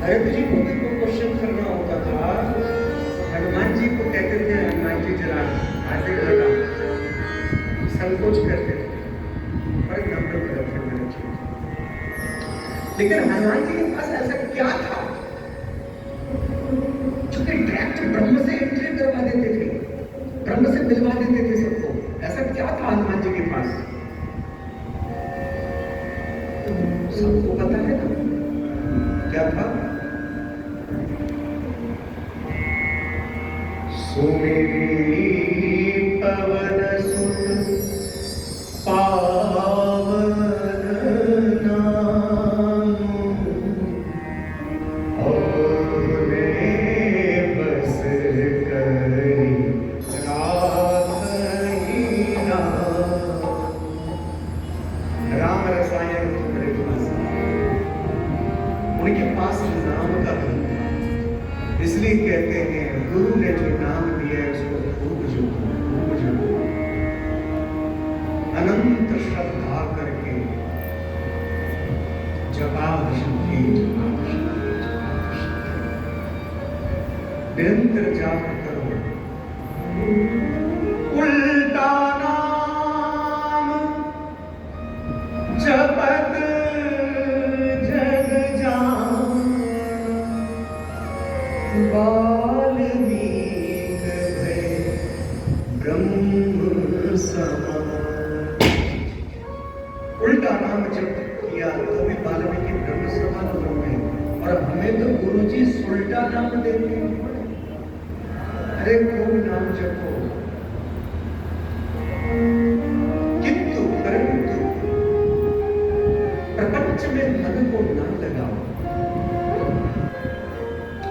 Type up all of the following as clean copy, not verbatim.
भरत जी को भी कोई क्वेश्चन करना होता था, हनुमान जी को कहते थे हनुमान जी जरा आगे बढ़ा, संकोच करते थे, बड़े नम्र भरत थे भरत जी। लेकिन हनुमान जी के पास ऐसा क्या था जो कि डायरेक्ट ब्रह्म से एंट्री करवा देते थे, ब्रह्म से मिलवा देते थे सबको? ऐसा क्या था हनुमान जी के पास? सबको पता है ना क्या था? सुमेरी पवन सुत पावन नाम, और बस करी राम रसायन बड़े पास, उनके पास नाम का धन था। इसलिए कहते हैं गुरु ने जो नाम दिया है उसको खूब जपो, अनंत श्रद्धा करके जपादशुद्धि निरंतर जाप करो। उल्टा नाम जपत जग जान, वाल्मीक भय ब्रह्म समान। उल्टा नाम जप किया तो भी वाल्मीकि ब्रह्म समान हो गए, और हमें तो गुरुजी उल्टा नाम देते हैं। अरे खूब नाम जपो, किंतु परंतु प्रपंच में मन को ना लगाओ।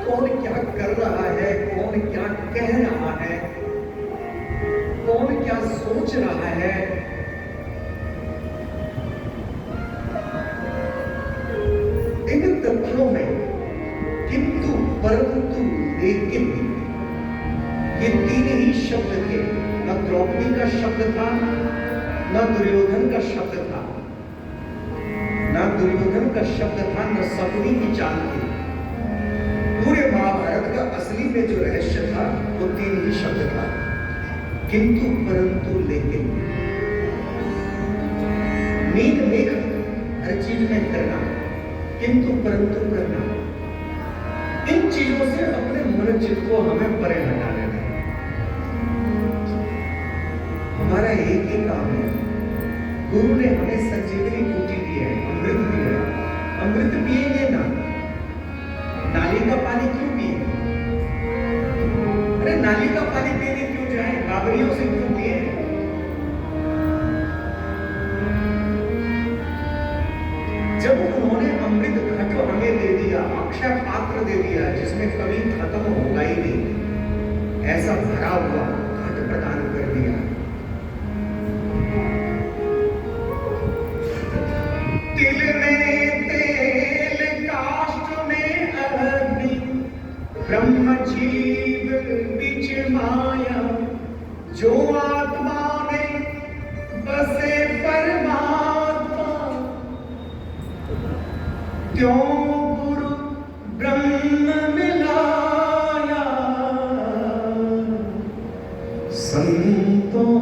कौन क्या कर रहा है, कौन क्या कह रहा है, कौन क्या सोच रहा है, इन तथ्यों में किंतु परंतु लेकिन ये तीन ही शब्द थे। न द्रौपदी का शब्द था, न दुर्योधन का शब्द था, न दुर्योधन का शब्द था, न सकुनी की चाल थी। पूरे महाभारत का असली में जो रहस्य था वो तीन ही शब्द था, किंतु परंतु लेकिन। नीक नेक हर चीज में करना, किंतु परंतु करना, इन चीजों से अपने मन चित्त को हमें परे हटा लेना। हमारा एक ही काम है, गुरु ने हमें संजीवनी बूटी दी है, अमृत दिया है। अमृत पिएंगे ना, नाली का पानी क्यों पिए? अरे नाली का पानी पीने क्यों जाए, बाबरियों से क्यों पिए? जब उन्होंने अमृत घट हमें दे दिया, अक्षय पात्र दे दिया जिसमें कभी खत्म होगा ही नहीं, ऐसा भरा हुआ घट प्रदान कर दिया। तिल में तेल, काष्ठ में अग्नि, ब्रह्म जीव बीच माया, जो आत्मा में बसे परमात्मा, त्यों गुरु ब्रह्म मिलाया। संतों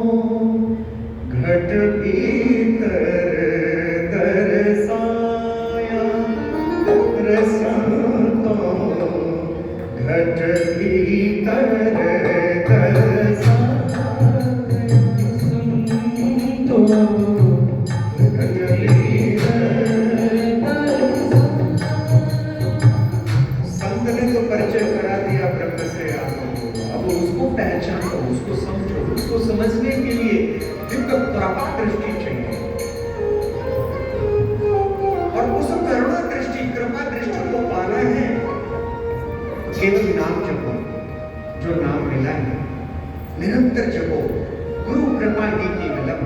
घट भीतर दरसाया, संतों घट भीतर दरसाया, संतों घट भीतर। संत ने तो परिचय करा दिया ब्रह्म से आपको, अब उसको पहचानो, उसको समझो। उसको समझने के लिए दिव्य कृपा दृष्टि चाहिए, और उस करुणा दृष्टि, कृपा दृष्टि को पाना है तो केवल नाम जपो। जो नाम मिला है निरंतर जपो, गुरु कृपा ही केवलम।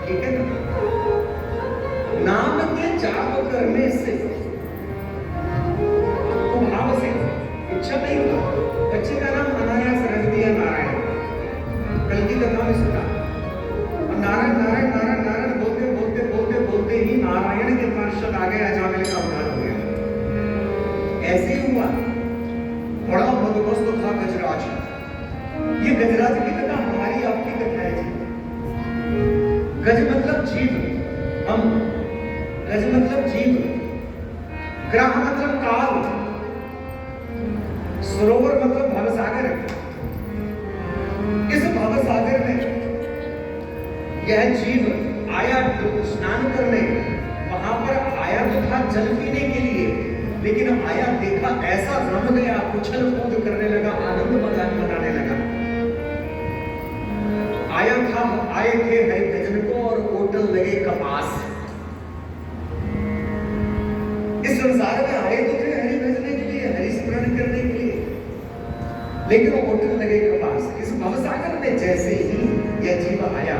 ठीक है ना? नाम के जाप करने से, भाव से, इच्छा नहीं हुआ, बच्चे का नाम अनायास रख दिया नारायण। कल की कथा में सुना, नारायण नारायण नारायण नारायण बोलते बोलते बोलते बोलते ही नारायण के पार्षद आ गए, अजामिल का उद्धार हो गया। ऐसे ही हुआ। बड़ा मदमस्त था गजराज। ये गजराज की कथा हमारी आपकी कथा है जी। गज मतलब जीव, हम गज मतलब जीव, ग्राह मतलब काल, सरोवर मतलब भवसागर। इस भवसागर में यह जीव आया स्नान करने। वहां पर आया तो था जल पीने के लिए, लेकिन आया देखा ऐसा रम गया, उछल कूद करने लगा, आनंद मनाने लगा। आया था, आए थे हरि भजन को और होटल लगे कपास। इस संसार में आए तो थे हरि भजने के लिए, हरि स्मरण करने के लिए, लेकिन वो होटल लगे कपास। इस भवसागर में जैसे ही यह जीव आया,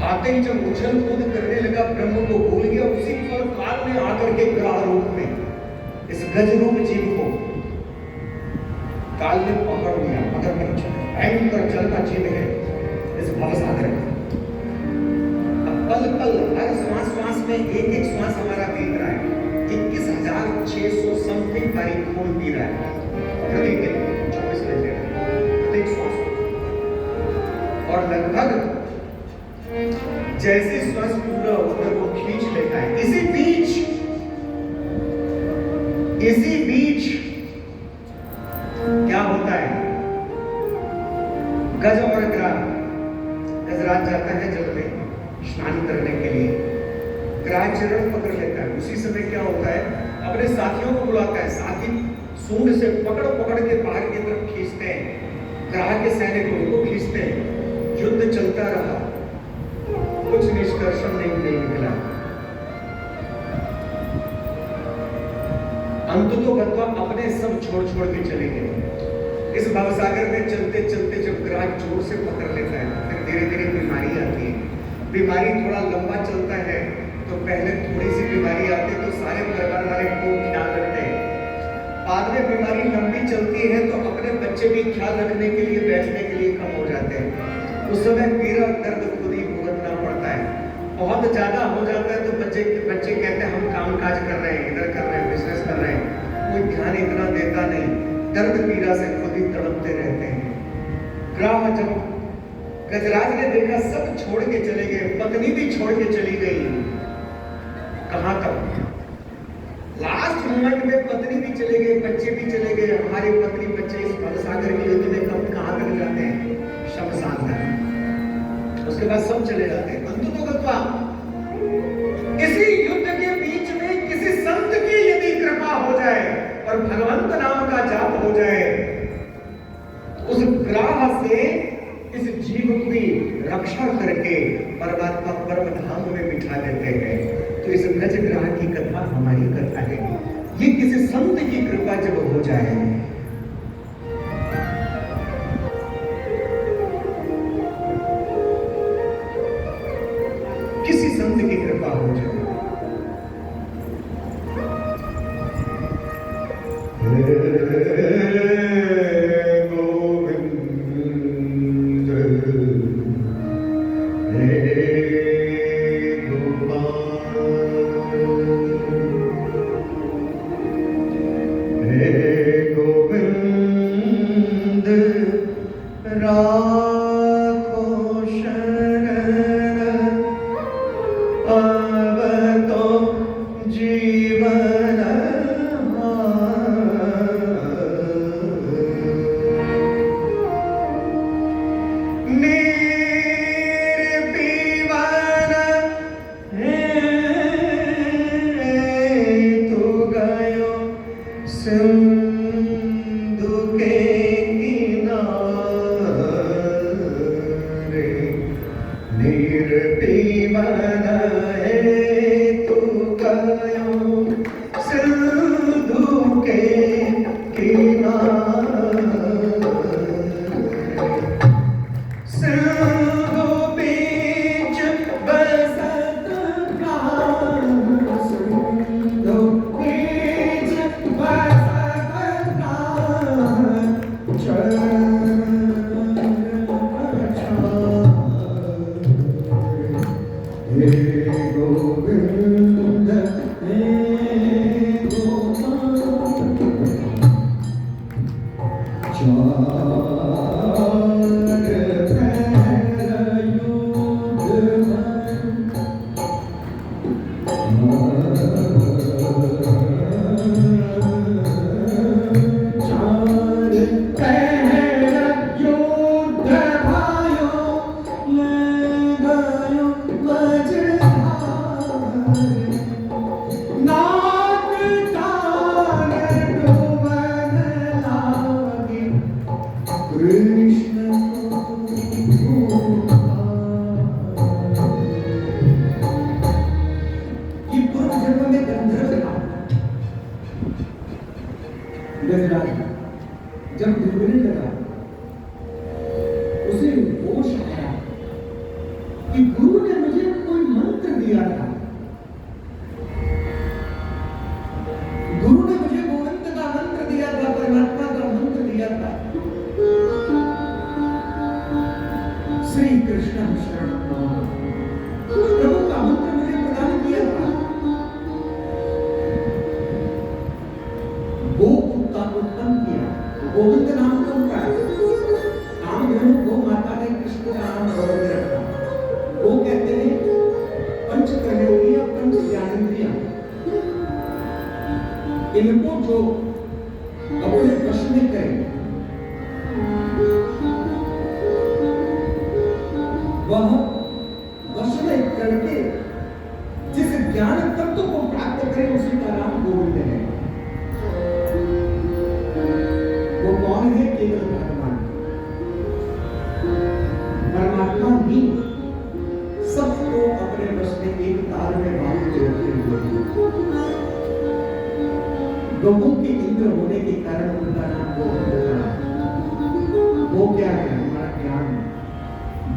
आते ही जब उछल कूद करने लगा, ब्रह्म को भूल गया। उसी पर काल ने आकर के ग्राह रूप में इस गज रूप जीव को काल ने पकड़ लिया, मगर भयंकर जल का जीव है इस भवसागर में। अब पल पल हर श्वास श्वास में एक एक श्वास हमारा बीत रहा है। 21,600 समथिंग बारी खून पी रहा है प्रतिदिन 24 घंटे प्रत्येक श्वास। और लगभग जैसे श्वास पूरा होकर वो खींच लेता है, इसी बीच क्या होता है? गज और ग्राह, गजराज जाता है जल में स्नान करने के लिए, ग्राह चरण पकड़ लेता है। उसी समय क्या होता है, अपने साथियों को बुलाता है। साथी सूंड से पकड़ पकड़ के बाहर की तरफ खींचते हैं, ग्राह के सैनिक उनको खींचते हैं। युद्ध चलता रहा, कुछ निष्कर्षण नहीं निकला। अंततोगत्वा अपने सब छोड़ छोड़ के चले गए। इस भवसागर में चलते चलते जब ग्राह जोर से पकड़ लेता है, फिर धीरे धीरे बीमारी आती है। बीमारी थोड़ा लंबा चलता है तो पहले थोड़ी सी बीमारी आती है तो सारे परिवार वाले खूब ख्याल रखते हैं। बाद में बीमारी लंबी चलती है तो अपने बच्चे भी ख्याल रखने के लिए, बैठने के लिए कम हो जाते हैं। उस समय पीड़ा दर्द खुद ही भुगतना पड़ता है। बहुत ज्यादा हो जाता है तो बच्चे कहते हैं हम काम काज कर रहे हैं, इधर कर रहे हैं, बिजनेस कर रहे हैं, कोई ध्यान इतना देता नहीं, दर्द पीड़ा से खुद ही तड़पते रहते हैं। ग्राह जब गजराज ने देखा सब छोड़ के चले गए, पत्नी भी छोड़ के चली गई, कहां तक? लास्ट मोमेंट में पत्नी भी चले गए, बच्चे भी चले गए। हमारे पत्नी बच्चे इस भवसागर के युद्ध में कहां तक जाते हैं? शमशान तक। उसके बाद सब चले जाते हैं। अंततोगत्वा इसी युद्ध के बीच में किसी संत की यदि कृपा हो जाए और भगवंत नाम का जाप हो जाए, उस ग्राह से इस जीव की रक्षा करके परमात्मा परम धाम में बिठा देते हैं। तो इस गज ग्राह की कथा हमारी कथा है। ये किसी संत की कृपा जब हो जाए, किसी संत की कृपा हो जाए, Hey, go. गजराज जब डूबने लगा, उसे होश आया कि गुरु ने मुझे कोई मंत्र दिया था। गुरु ने मुझे गोविंद का मंत्र दिया था, परमात्मा का मंत्र दिया था। श्री कृष्ण शरणं मम, प्रभु का मंत्र मुझे प्रदान किया था। गो का उत्पन्न किया, गोविंद नाम को कामधेनु गो माता ने कृष्ण का नाम गोविंद रखा। वो कहते हैं पंच कर्मेंद्रियां, पंच ज्ञानेंद्रियां, इनको जो अपने वश में करे वह वश में करके जिस ज्ञान तत्व को प्राप्त करे उसी का नाम गोविंद है। वो कौन है? केवल भगवान। परमात्मा ही सबको अपने वश में एक तार में बांध के रखे हुए। लोगों के इंद्र होने के कारण उनका नाम गोविंद था। वो क्या है? हमारा ज्ञान।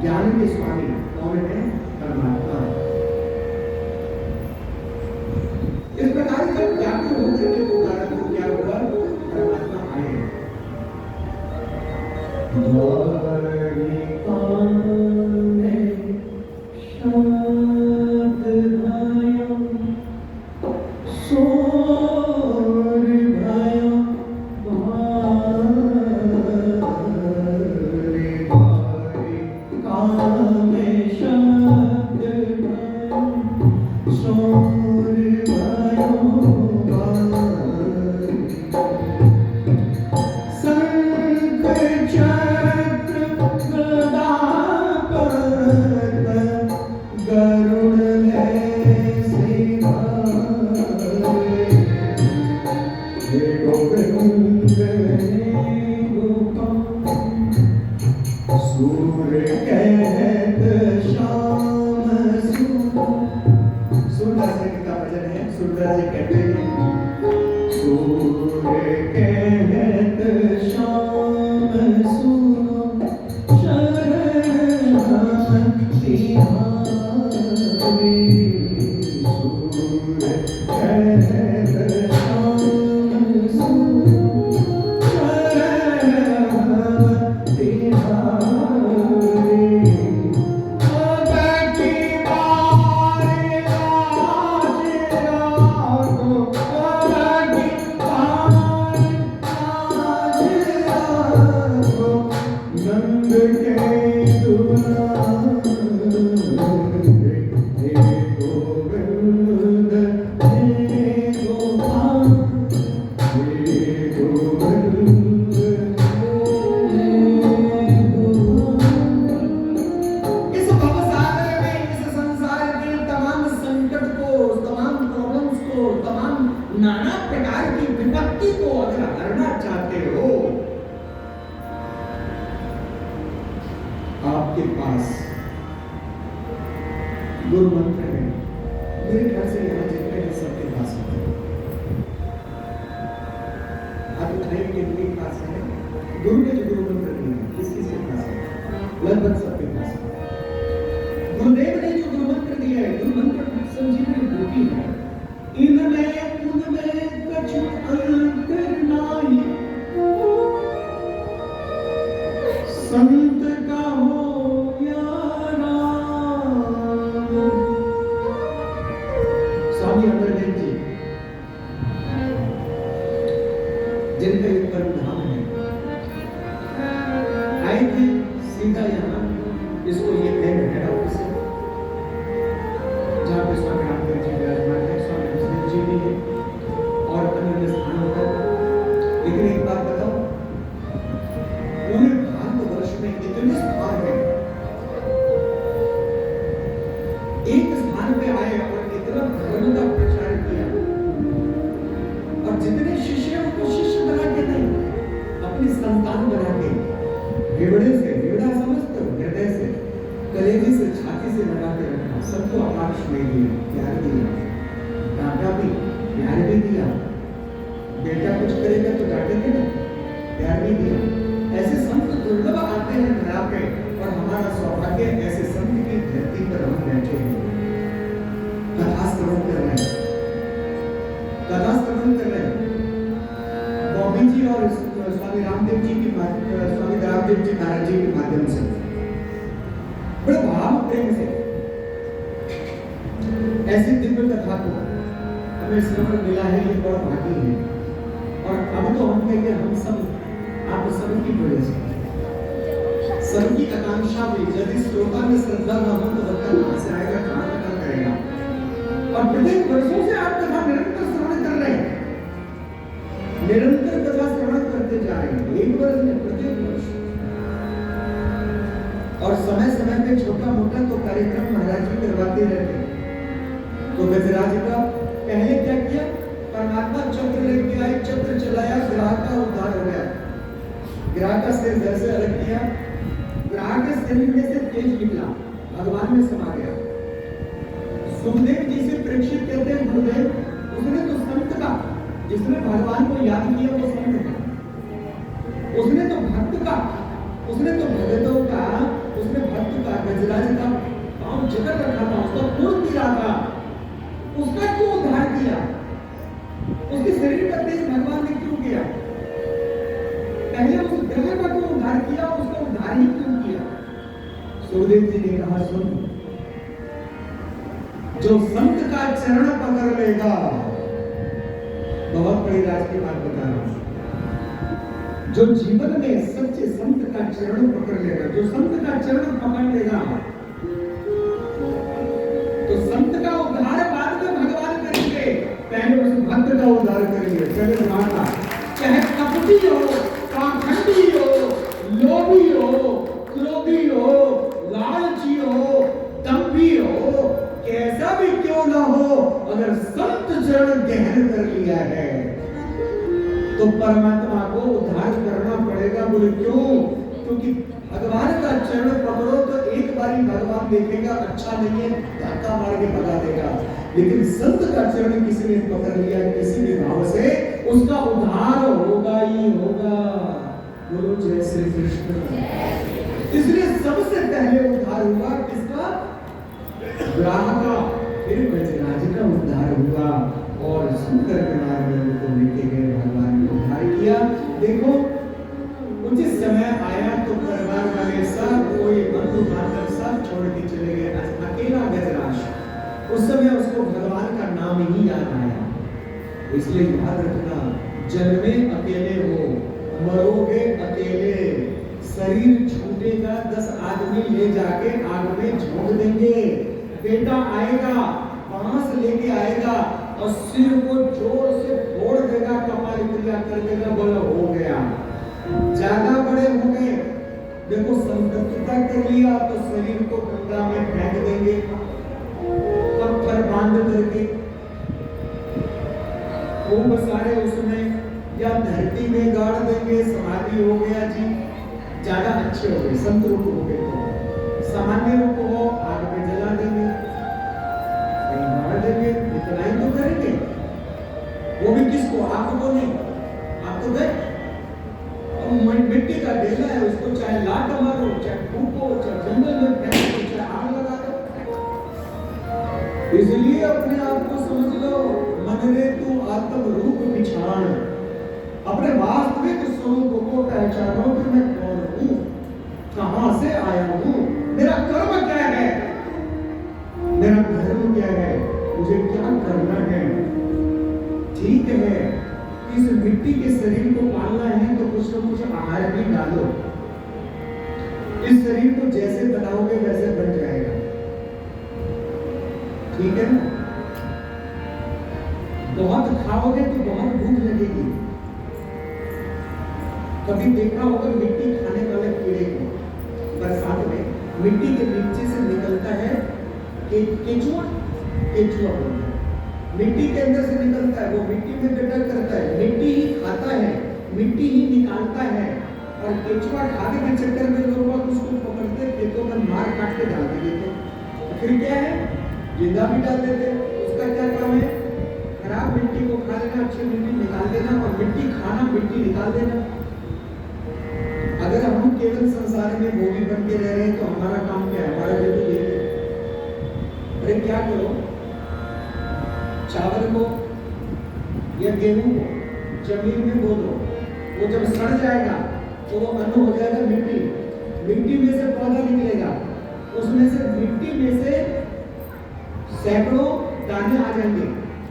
ज्ञान के स्वामी कौन है? परमात्मा। इस प्रकार जब व्याकुल होकर के पुकारा तो क्या हुआ? परमात्मा आए। गुरु मंत्र है, मेरे ख्याल से यहाँ जितने हैं सबके पास है। आप उठाइए कितने पास है? गुरु ने जो गुरु मंत्र दिया किस किसके पास है? लगभग सबके पास है। गुरुदेव ने जो गुरु मंत्र दिया है, गुरु मंत्र संजीवनी बूटी है। इनमें उनमें कछु अंतर नाही, संत का हो जिनका एक परम धाम है, आए थे सीधा यहाँ, इसको ये हेड ऑफिस है जहाँ पे स्वामी रामदेव जी विराजमान है, स्वामी हंसदेव जी भी है और अन्य स्थानों पर। लेकिन एक बात बताओ, पूरे भारतवर्ष में इतने स्थान हैं, एक स्थान पे आए और इतना धर्म का प्रचार किया और जितने शिष्य उनको शिष्य बना के नहीं, अपनी संतान बना के विवड़े से, विवड़ा समझते हो, हृदय से, कलेजे से, छाती से लगा के रखा। सबको आकाश में दिया, प्यार दिया, डांटा भी, प्यार भी दिया, बेटा कुछ करेगा तो डांटेंगे ना, प्यार नहीं दिया। ऐसे संत दुर्लभ आते हैं धरा पे, और हमारा सौभाग्य ऐसे संत की धरती पर हम बैठे हैं, कथा श्रवण कर रहे हैं, कथा श्रवण कर रहे हैं। बॉबी जी और स्वामी रामदेव जी की स्वामी रामदेव जी महाराज जी के माध्यम से बड़े भाव प्रेम से ऐसी दिव्य कथा को हमें श्रवण मिला है, ये बड़ा भाग्य है। और अब तो हम कहेंगे हम सब आप सबकी वजह से, सबकी आकांक्षा भी, यदि श्रोता में श्रद्धा न हो तो बच्चा कहां से आएगा, कहां कथा करेगा। और प्रत्येक वर्षों से आप कथा निरंतर श्रवण कर रहे हैं, निरंतर कथा श्रवण करते जा रहे हैं, एक वर्ष में प्रत्येक वर्ष। और समय समय पे छोटा मोटा तो कार्यक्रम महाराज जी करवाते रहते हैं। तो गजराज का पहले क्या किया, परमात्मा चक्र लेके आए, चक्र चलाया, ग्राहक का उद्धार हो गया, ग्राहक का सिर घर से अलग किया, ग्राहक के शरीर में से तेज निकला, भगवान में समा गया। सुखदेव जी से परीक्षित कहते हैं, गुरुदेव उसने तो संत का, जिसने भगवान को याद किया वो संत का, उसने तो भक्त का, उसने तो भगतों का, उसने भक्त का, गजराज का पांव जकड़ रखा था, उसका खून पी रहा था, उसका क्यों उद्धार किया, उसके शरीर का तेज भगवान ने क्यों किया, पहले उस ग्रह का क्यों उद्धार किया, उसका उद्धार ही क्यों किया। सुखदेव जी ने कहा, सुन, जो संत का चरण पकड़ लेगा, बहुत बड़ी राज की बात बता रहा हूं, जो जीवन में सच्चे संत का चरण पकड़ लेगा, जो संत का चरण पकड़ लेगा, तो संत का उद्धार बाद में भगवान करेंगे, पहले उस भक्त का उद्धार करेंगे। चले माना, चाहे कपटी हो, पाखंडी हो, लोभी हो, क्रोधी हो, लालची हो, दम्भी हो, कैसा भी क्यों ना हो, अगर संत चरण ग्रहण कर लिया है तो परमात्मा को उद्धार करना पड़ेगा। बोले क्यों? क्योंकि भगवान का चरण पकड़ो तो एक बारी भगवान देखेगा, अच्छा नहीं है धक्का मार के भगा देगा, लेकिन संत का चरण किसी ने पकड़ लिया किसी भी भाव से, उसका उद्धार होगा ही होगा। बोलो जय श्री कृष्ण। इसलिए सबसे पहले उद्धार हुआ किसका? ग्राहक का, फिर गजराज का उद्धार हुआ, और सुंदर कुमार में उनको लेके गए, भगवान ने उद्धार किया। देखो उचित समय आया तो परिवार वाले सब, कोई बंधु बांधव सब छोड़ के चले गए, अकेला गजराज। उस समय उसको भगवान का नाम ही याद आया। इसलिए याद रखना, जन्मे अकेले हो, मरोगे अकेले, शरीर छूटेगा 10 आदमी ले जाके आग में झोंक देंगे, बेटा आएगा बांस लेके आएगा और सिर को जोर से फोड़ देगा, कपाल क्रिया कर देगा, बोला हो गया। ज्यादा बड़े हो गए, देखो संकल्पता कर लिया तो शरीर को गंगा में फेंक देंगे, पत्थर बांध करके खूब सारे उसमें, या धरती में गाड़ देंगे, समाधि हो गया जी, ज्यादा अच्छे हो गए, संत रूप हो गए। तो सामान्य रूप हो, आग में जला देंगे, मार देंगे, इतना ही तो करेंगे। वो भी किसको? आपको नहीं, आप तो गए मिट्टी का ढेला है, उसको चाहे लात मारो, चाहे फूको, चाहे जंगल में फेंको, चाहे आग लगा दो। इसलिए अपने आप को समझ लो, मन रे तू आत्म रूप पिछाड़, अपने वास्तविक स्वरूप को पहचानो कि मैं कौन हूं, कहां से आया हूं, मेरा कर्म क्या है, मेरा धर्म क्या है, मुझे क्या करना है। ठीक है, इस मिट्टी के शरीर को पालना है तो कुछ न कुछ आहार भी डालो, इस शरीर को जैसे बनाओगे वैसे बन जाएगा, ठीक है ना। बहुत खाओगे तो बहुत भूख लगेगी। कभी देखा होगा मिट्टी खाने वाले कीड़े को, बरसात में मिट्टी के नीचे से निकलता है केचुआ, केचुआ बोलते हैं, मिट्टी के अंदर से निकलता है, वो मिट्टी में गड्ढा करता है, मिट्टी ही खाता है, मिट्टी ही निकालता है, और केचुआ खाने के चक्कर में लोग उसको पकड़ते खेतों में मार काट के डाल देते। फिर क्या है, जिंदा भी डाल देते। उसका क्या काम है? खराब मिट्टी को खा लेना, अच्छी मिट्टी निकाल देना और निकाल देना। अगर हम केवल संसार में भोगी बन के रह रहे हैं तो हमारा काम क्या है? हमारा हेतु यही है। अरे क्या करो, चावल को या गेहूं को जमीन में बो दो, वो जब सड़ जाएगा तो वो अन्न हो जाएगा मिट्टी। मिट्टी में से पौधा निकलेगा, उसमें से मिट्टी में से सैकड़ों दाने आ जाएंगे।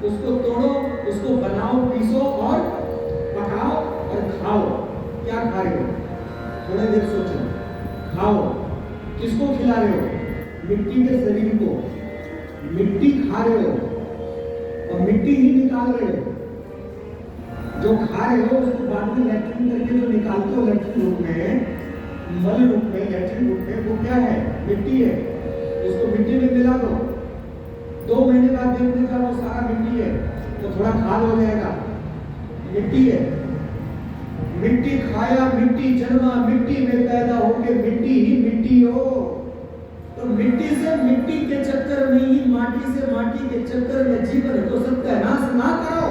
उसको तोड़ो, उसको बनाओ, पीसो और पकाओ और खाओ। क्या खा रहे हो? थोड़ी देर सोचो। खाओ, किसको खिला रहे हो? मिट्टी के शरीर को। मिट्टी खा रहे हो और मिट्टी ही निकाल रहे हो। जो खा रहे हो उसको बाद में लैट्रिन करके जो निकालते हो लैट्रिन रूप में, मल रूप में, लैट्रिन रूप में, वो क्या है? मिट्टी है। उसको मिट्टी में मिला दो, 2 महीने बाद देखने का वो सारा मिट्टी है, तो थोड़ा खाद हो जाएगा। मिट्टी है। मिट्टी खाया, मिट्टी जन्मा, मिट्टी में पैदा होके मिट्टी ही मिट्टी हो। तो मिट्टी से मिट्टी के चक्कर में ही, माटी से माटी के चक्कर में जीवन हो सकता है। नाश ना करो।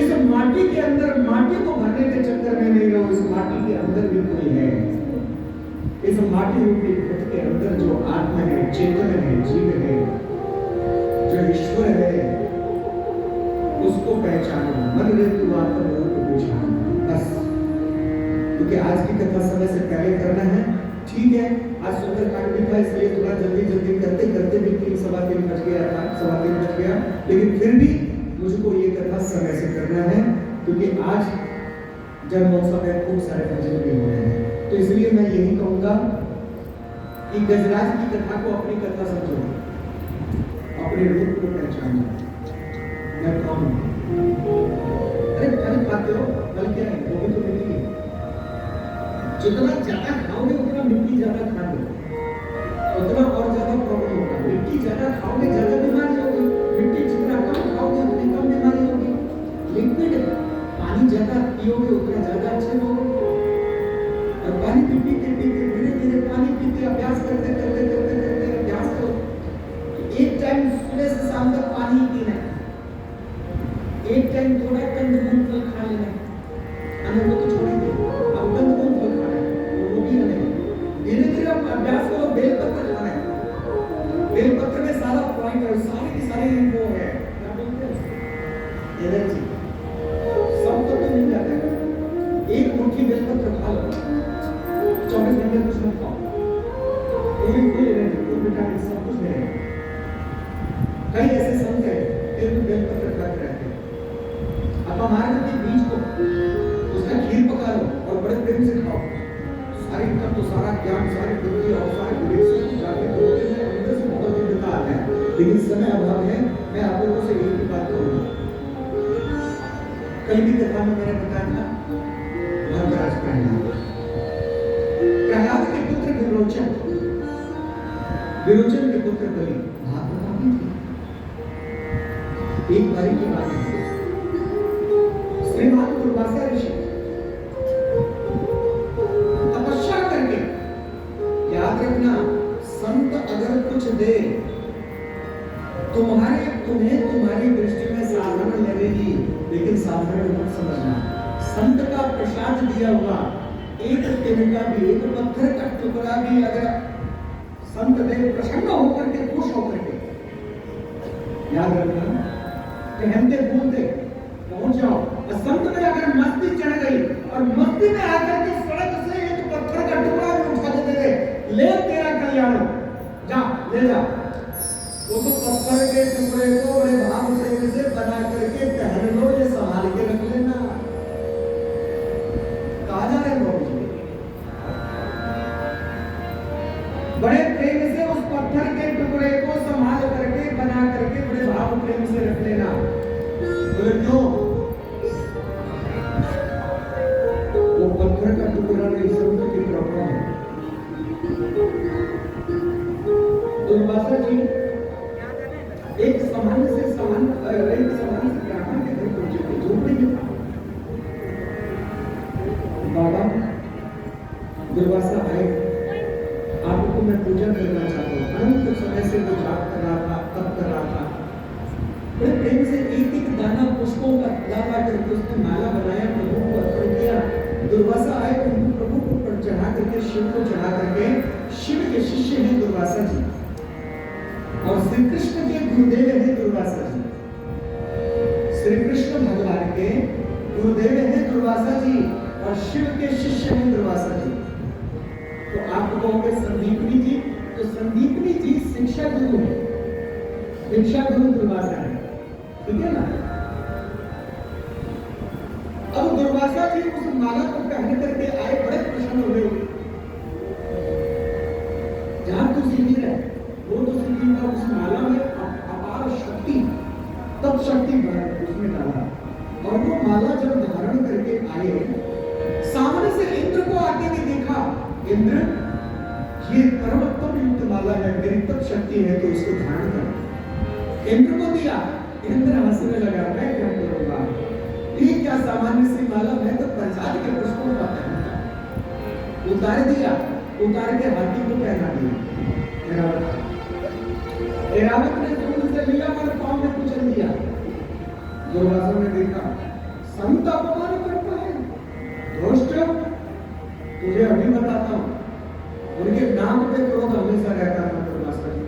इस माटी के अंदर माटी को भरने के चक्कर में नहीं रहो। इस माटी के अंदर भी कोई है। इस माटी रूपी घट के अंदर जो आत्मा है, चेतन है, जीव है, जो ईश्वर है, उसको पहचानो। मन रे तू आत्मा रूप पहचानो, बस। क्योंकि आज की कथा समय से पहले करना है, ठीक है। आज सुंदरकांड भी था, इसलिए थोड़ा जल्दी करते करते भी 3-3:15 बज गया था, 3:15 बज गया। लेकिन फिर भी मुझको ये कथा समय से करना है, क्योंकि आज जन्मोत्सव में खूब सारे भजन भी हो रहे हैं। तो इसलिए मैं यही कहूंगा कि गजराज की कथा को अपनी कथा समझो, अपने रूप को पहचानो। मैं कौन हूं? अरे फल खाते हो, फल क्या है? वो भी तो मिट्टी है। जितना ज्यादा खाओगे उतना मिट्टी ज्यादा खा लो, उतना और ज्यादा प्रॉब्लम होगा। मिट्टी ज्यादा खाओगे ज्यादा बीमारी होगी, मिट्टी जितना कम खाओगे उतनी कम बीमारी होगी। लिक्विड पानी ज्यादा पियोगे उतना ज्यादा अच्छे रहोगे। और पानी पीते धीरे धीरे पानी पीते अभ्यास करते अभ्यास करो। एक टाइम सुबह से शाम तक पानी ही पीना है, एक टाइम थोड़ा कंदमूल फल खा लेना है, अन्न को तो छोड़ेंगे, अब कंदमूल फल खाना है, वो भी नहीं। धीरे धीरे आप अभ्यास करो। बेलपत्र खाना है, बेलपत्र में सारा पॉइंट है, सारी की सारी वो है, क्या बोलते हैं, एनर्जी, सब तो मिल जाता है। एक मुट्ठी बेलपत्र खा लो, 24 घंटे कुछ मत खाओ, कोई एनर्जी, कोई विटामिन, सब कुछ मिलेगा। कई ऐसे संत हैं फिर भी बेलपत्र खाते रहते हैं। अब हमारे के बीज को उसका खीर पका लो और बड़े प्रेम से खाओ, सारी तत्व, सारा ज्ञान, सारी बुद्धि और सारे विवेक जाके होते हैं, अंदर से बहुत दिव्यता आता है। लेकिन समय अभाव है, मैं आप लोगों से एक ही बात करूंगा। कल की कथा में मैंने बताया था धर्मराज प्रहलाद के पुत्र विरोचन, विरोचन के पुत्र बलि महाप्रतापी थे। एक बारी की बात है, श्रीमान दुर्वासा ऋषि तपस्या करके, याद रखना, संत अगर कुछ दे तुम्हें तुम्हारी दृष्टि में साधारण लगेगी, लेकिन साधारण मत समझना। संत का प्रसाद दिया हुआ एक तिनका भी, एक पत्थर का टुकड़ा भी अगर संत दे प्रसन्न होकर के, खुश होकर के, याद रखना, कहते बोलते पहुंच जाओ। संत में अगर मस्ती चढ़ गई और मस्ती में आकर के सड़क से एक पत्थर का टुकड़ा भी उठा देते थे, ले तेरा कल्याण, जा ले जा। वो तो पत्थर के टुकड़े को बड़े भाव प्रेम से बना करके पहन लो, ये संभाल के रख लेना। कहा जा रहे हो? बड़े प्रेम से उस पत्थर के टुकड़े को संभाल करके, बना करके बड़े भाव प्रेम से रख लेना। बोले क्यों? वो पत्थर का टुकड़ा नहीं, संत की कृपा है। दुर्वासा जी एक सामान्य से ब्राह्मण के घर पहुंचे थे, झोपड़ी में था। बाबा दुर्वासा आए, आपको मैं पूजा करना चाहता हूँ। अनंत समय से वो जाप कर रहा था, तप कर रहा था। बड़े प्रेम से एक एक दाना पुष्पों का ला करके उसने करके शिव को चढ़ा करके शिव के शिष्य हैं दुर्वासा जी और श्री कृष्ण के गुरुदेव हैं दुर्वासा जी। श्री कृष्ण भगवान के गुरुदेव हैं दुर्वासा जी और शिव के शिष्य हैं दुर्वासा जी। तो आप कहोगे संदीपनी जी, तो संदीपनी जी शिक्षा गुरु है, दीक्षा गुरु दुर्वासा है, ठीक है ना। अब दुर्वासा जी उस माला को पहन करके आए, बड़े प्रसन्न हुए। जहां तू शिविर है वो तो शिविर का उस माला में अपार शक्ति, तब शक्ति उसमें डाला और वो माला जब धारण करके आए, सामने से इंद्र को आते हुए देखा। इंद्र, ये परमोत्तम युक्त माला है, मेरी तब शक्ति है तो इसको धारण कर। इंद्र को दिया, इंद्र हंसने लगा, मैं क्या करूंगा, ये क्या सामान्य सी माला, मैं तो प्रजाति के पुष्पों का पहनता। उतार दिया, उतार के हाथी को पहना दिया। ऐरावत ने दूर से लिया और पांव में कुचल दिया। दुर्वासा ने देखा, संत अपमान करता है, दोस्त तुझे अभी बताता हूं। उनके नाम पे क्रोध हमेशा रहता था दुर्वासा जी।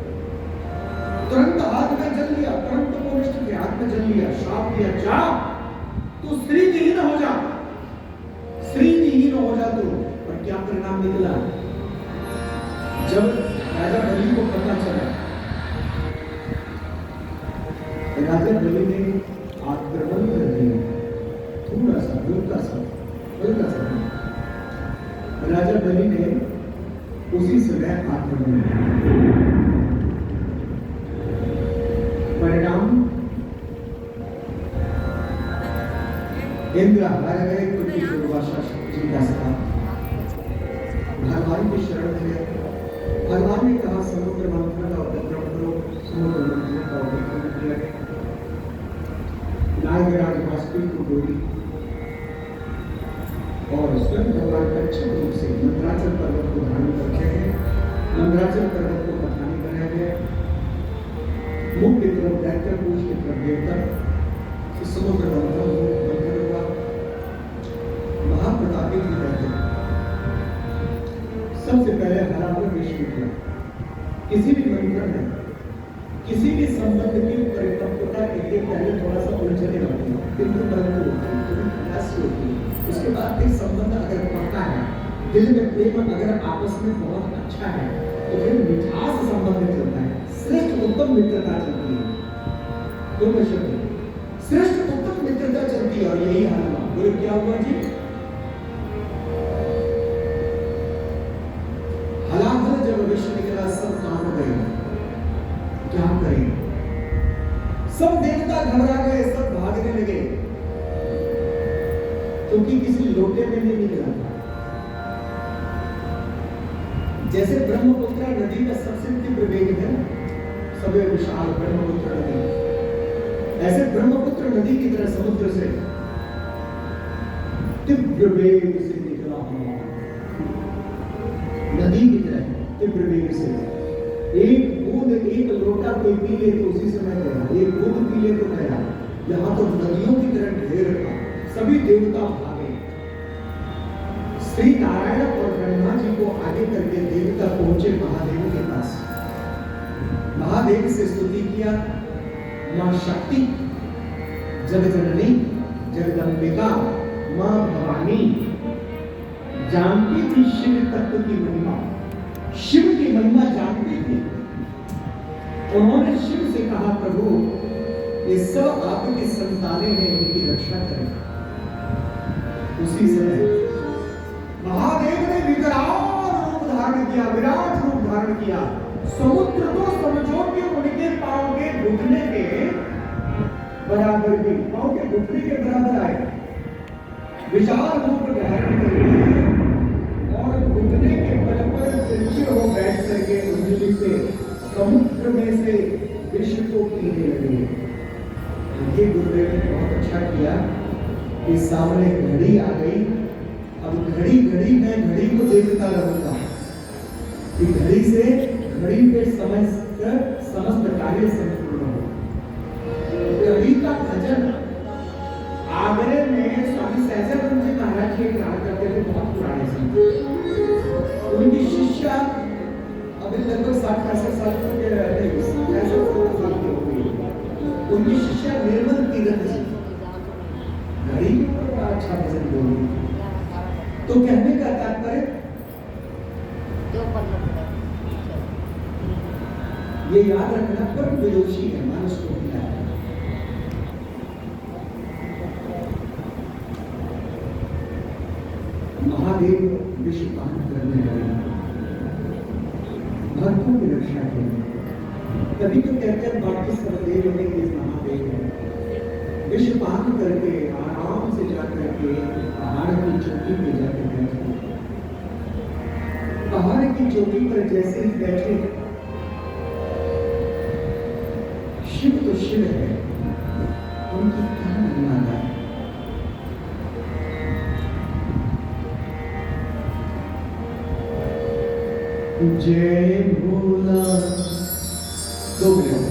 तुरंत हाथ में जल लिया, तुरंत वरिष्ठ के हाथ में जल लिया, श्राप दिया, जा तू स्त्री विहीन हो जा, स्त्री विहीन हो जा तू। और क्या परिणाम निकला, जब राजा बलि को पता चला, राजा बलि ने आक्रमण कर दिया, थोड़ा सा हल्का सा राजा बलि ने उसी समय आक्रमण किया। परिणाम इंद्र हार गए, क्योंकि दुर्वासा जी का साथ भगवान की शरण में गए। भगवान ने कहा समुद्र मंथन का उपक्रम करो, समुद्र मंथन का उपक्रम किया। नागराज वासुकी को बोली और स्वयं भगवान अच्छे रूप से मंदराचल पर्वत को धारण करते हैं। मंदराचल पर्वत को पठानी बनाया गया, मुख की तरफ दैत्य, पूछ की तरफ देवता, समुद्र मंथन हुआ। महाप्रतापी जी रहते हैं। सबसे पहले हरावर विष निकला। किसी भी मंथन में, किसी भी संबंध की परिपक्वता के लिए पहले थोड़ा सा उलझने लगती है, किंतु परंतु होती है। उसके बाद फिर संबंध अगर पक्का है, दिल में प्रेम अगर आपस में बहुत अच्छा है, तो फिर मिठास संबंध चलता है, श्रेष्ठ उत्तम मित्रता चलती है। तो श्रेष्ठ उत्तम मित्रता चलती है। और यही हाल हुआ। बोले क्या हुआ जी, हलाहल जब विष निकला, सब काम गए, क्या करें, सब देवता घबरा गए, सब भागने लगे, क्योंकि किसी लोटे में नहीं निकला। जैसे ब्रह्मपुत्र नदी का सबसे तीव्र वेग है, सबसे विशाल ब्रह्मपुत्र नदी, ऐसे ब्रह्मपुत्र नदी की तरह समुद्र से तीव्र वेग से निकला नदी की तरह तीव्र वेग से। एक बूंद, एक लोटा कोई पी ले तो उसी समय गया, एक बूंद पी ले तो गया। यहाँ तो नदियों की तरह ढेर था, सभी देवता भागे। श्री नारायण और ब्रह्मा जी को आगे करके देवता पहुंचे महादेव के पास। महादेव से स्तुति किया, मां शक्ति, जगजननी, जगदम्बिका, मां भवानी जानती थी शिव तत्व की महिमा, शिव की महिमा जानती थी। उन्होंने शिव से कहा, प्रभु ये सब आपकी संतानें हैं, इनकी रक्षा करें। उसी समय महादेव ने विकराल रूप धारण किया, विराट रूप धारण किया। समुद्र तो समझो कि उनके पांव के घुटने के बराबर भी, पांव के घुटने के बराबर आए, विशाल रूप धारण करके और घुटने के बल पर स्थिर हो बैठ करके उंगली से समुद्र में से विष को पीने लगे। ये गुरुदेव ने बहुत अच्छा किया कि सामने घड़ी आ गई। अब घड़ी घड़ी मैं घड़ी को देखता रहूंगा कि घड़ी से घड़ी पे समस्त कार्य संपूर्ण हो। घड़ी का भजन आगरे में स्वामी सहजानंद जी महाराज जी कहा करते थे, बहुत पुराने समय। उनकी शिष्या निर्मल तीरथ जी घड़ी में बड़ा अच्छा भजन बोली। तो कहने का तात्पर्य ये याद रखना, परम विदुषी है, मानस को मिला है। महादेव विषपान करने लगे, भक्तों की रक्षा के लिए। तभी तो कहते हैं बाकी सब देव में ये महादेव है। विषपान करके आराम से जाकर के पहाड़ की चोटी पे जाकर बैठे। पहाड़ की चोटी पर जैसे ही बैठे, शिव तो शिव है, उनकी क्या महिमा है। जय भोला, दो मिनट।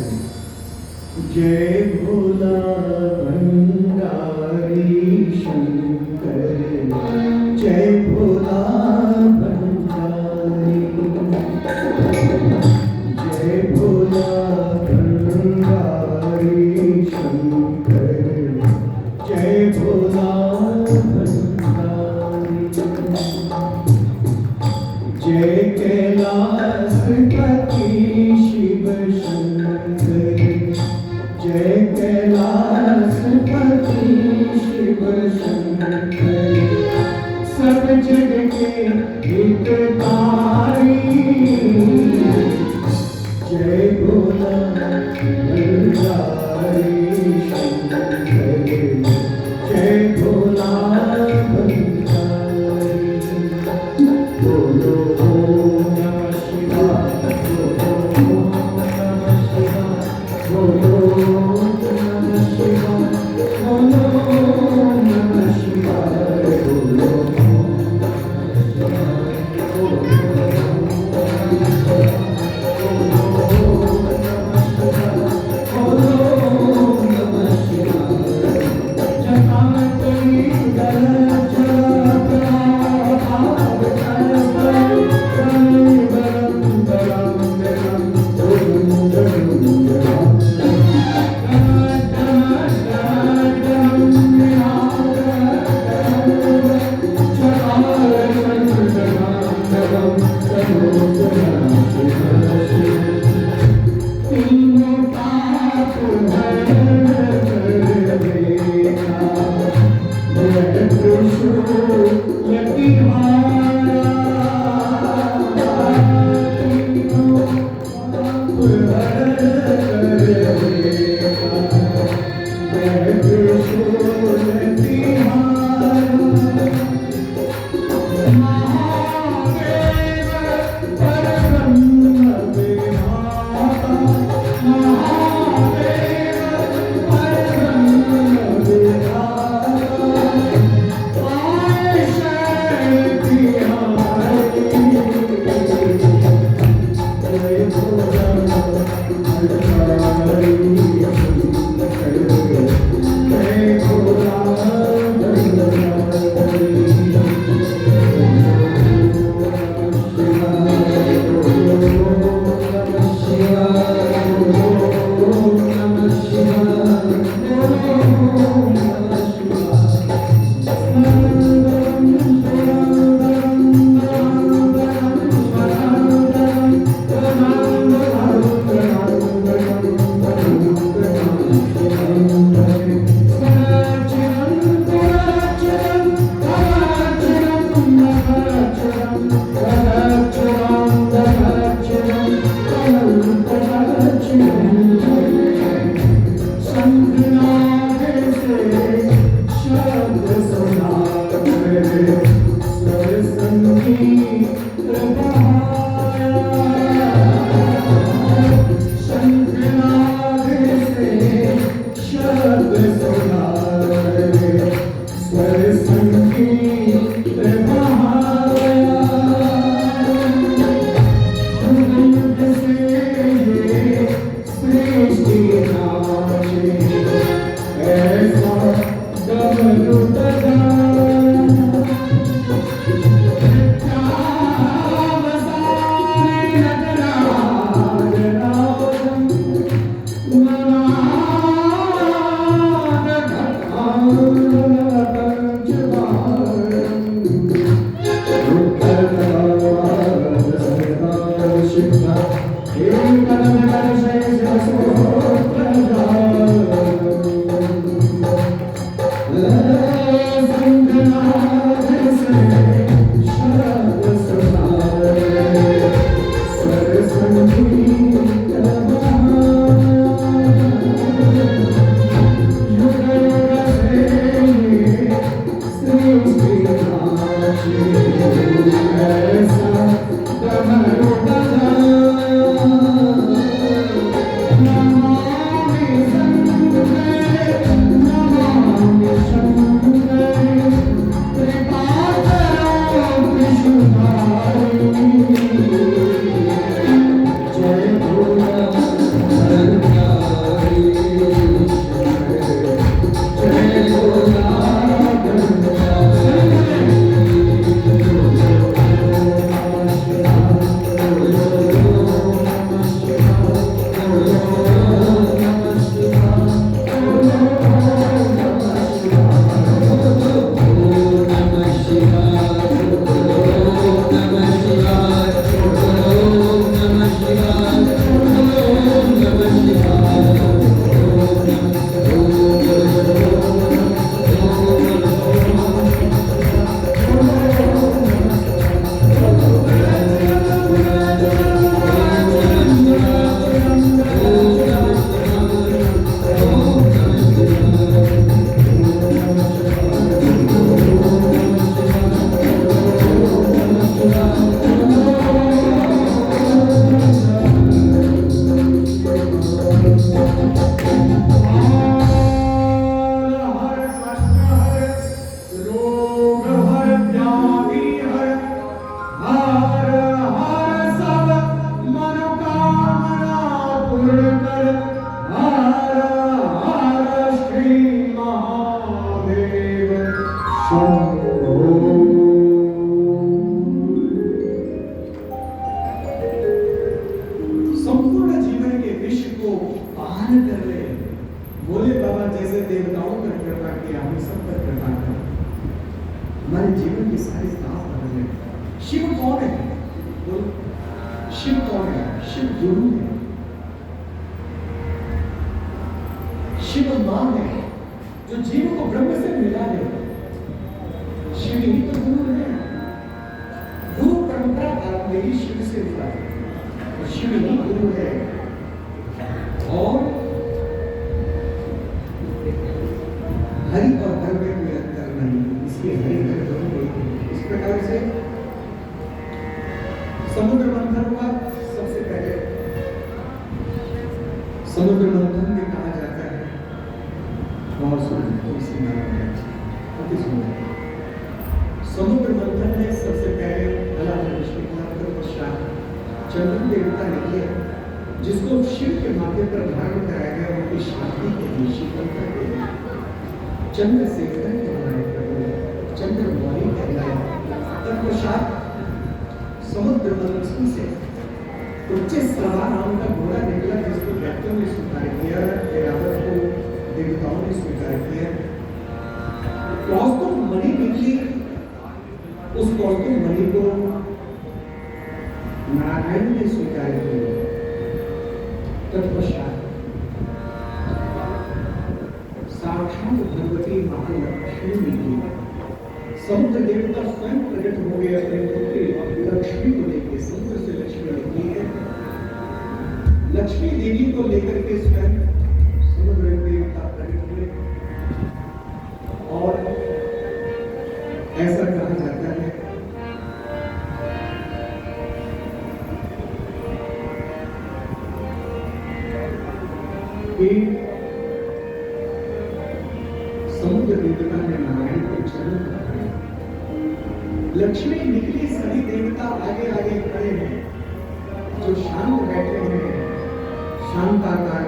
जय भोला भंडारी शंकर, जय भोला भंडारी, जय भोला भंडारी शंकर, जय भोला भंडारी, जय कैलाशपति शिव शंकर, जय कैलाशपति शिव शंकर, सब जग के हितकारी, जय भोला भंडारी शंकर, जय भोला भंडारी। बोलो ओम नमः शिवाय, बोलो ओम नमः शिवाय, बोलो ओम नमः शिवाय, बोलो ओम नमः शिवाय, बोलो भोले बाबा जैसे देवताओं पर कृपा किया, हम सब पर कृपा कर हमारे जीवन की सारी साफ बदले। शिव कौन है? बोलो, शिव कौन है? शिव गुरु है, शिव मां है जो जीव को ब्रह्म से मिला दे। शिव ही तो गुरु है। गुरु परंपरा काल में ही शिव से मिला और शिव ही गुरु है। और हरि और हर में कोई अंतर नहीं, इसलिए हरि हर दोनों एक हैं। इस प्रकार से समुद्र मंथन हुआ। सबसे पहले समुद्र मंथन में कहा जाता है और समुद्र मंथन में सबसे पहले चंद्र देवता निकले, जिसको शिव के माथे पर धारण कराया गया, उनकी शांति के लिए शीतल कर दिया। चंद्रशेखर चंद्र मौली कहलाया। तत्पश्चात समुद्र मंथन से उच्च सवा नाम का घोड़ा निकला, जिसको व्यक्तियों ने स्वीकार किया, ऐरावत को देवताओं ने स्वीकार किया। कौस्तुभ मणि निकली, उस कौस्तुभ मणि को नारायण ने स्वीकार किया। तत्पश्चात साक्षात भगवती महालक्ष्मी निकली। समुद्र देवता स्वयं प्रकट हो गए अपने पुत्री लक्ष्मी को लेकर। समुद्र से लक्ष्मी निकली है। लक्ष्मी देवी को लेकर के स्वयं समुद्र देवता प्रकट हुए। और ऐसा कहा जाता है कि समुद्र देवता ने नारायण को चरण पकड़े। लक्ष्मी निकली, सभी देवता आगे आगे खड़े हैं, जो शांत बैठे हैं। शांताकार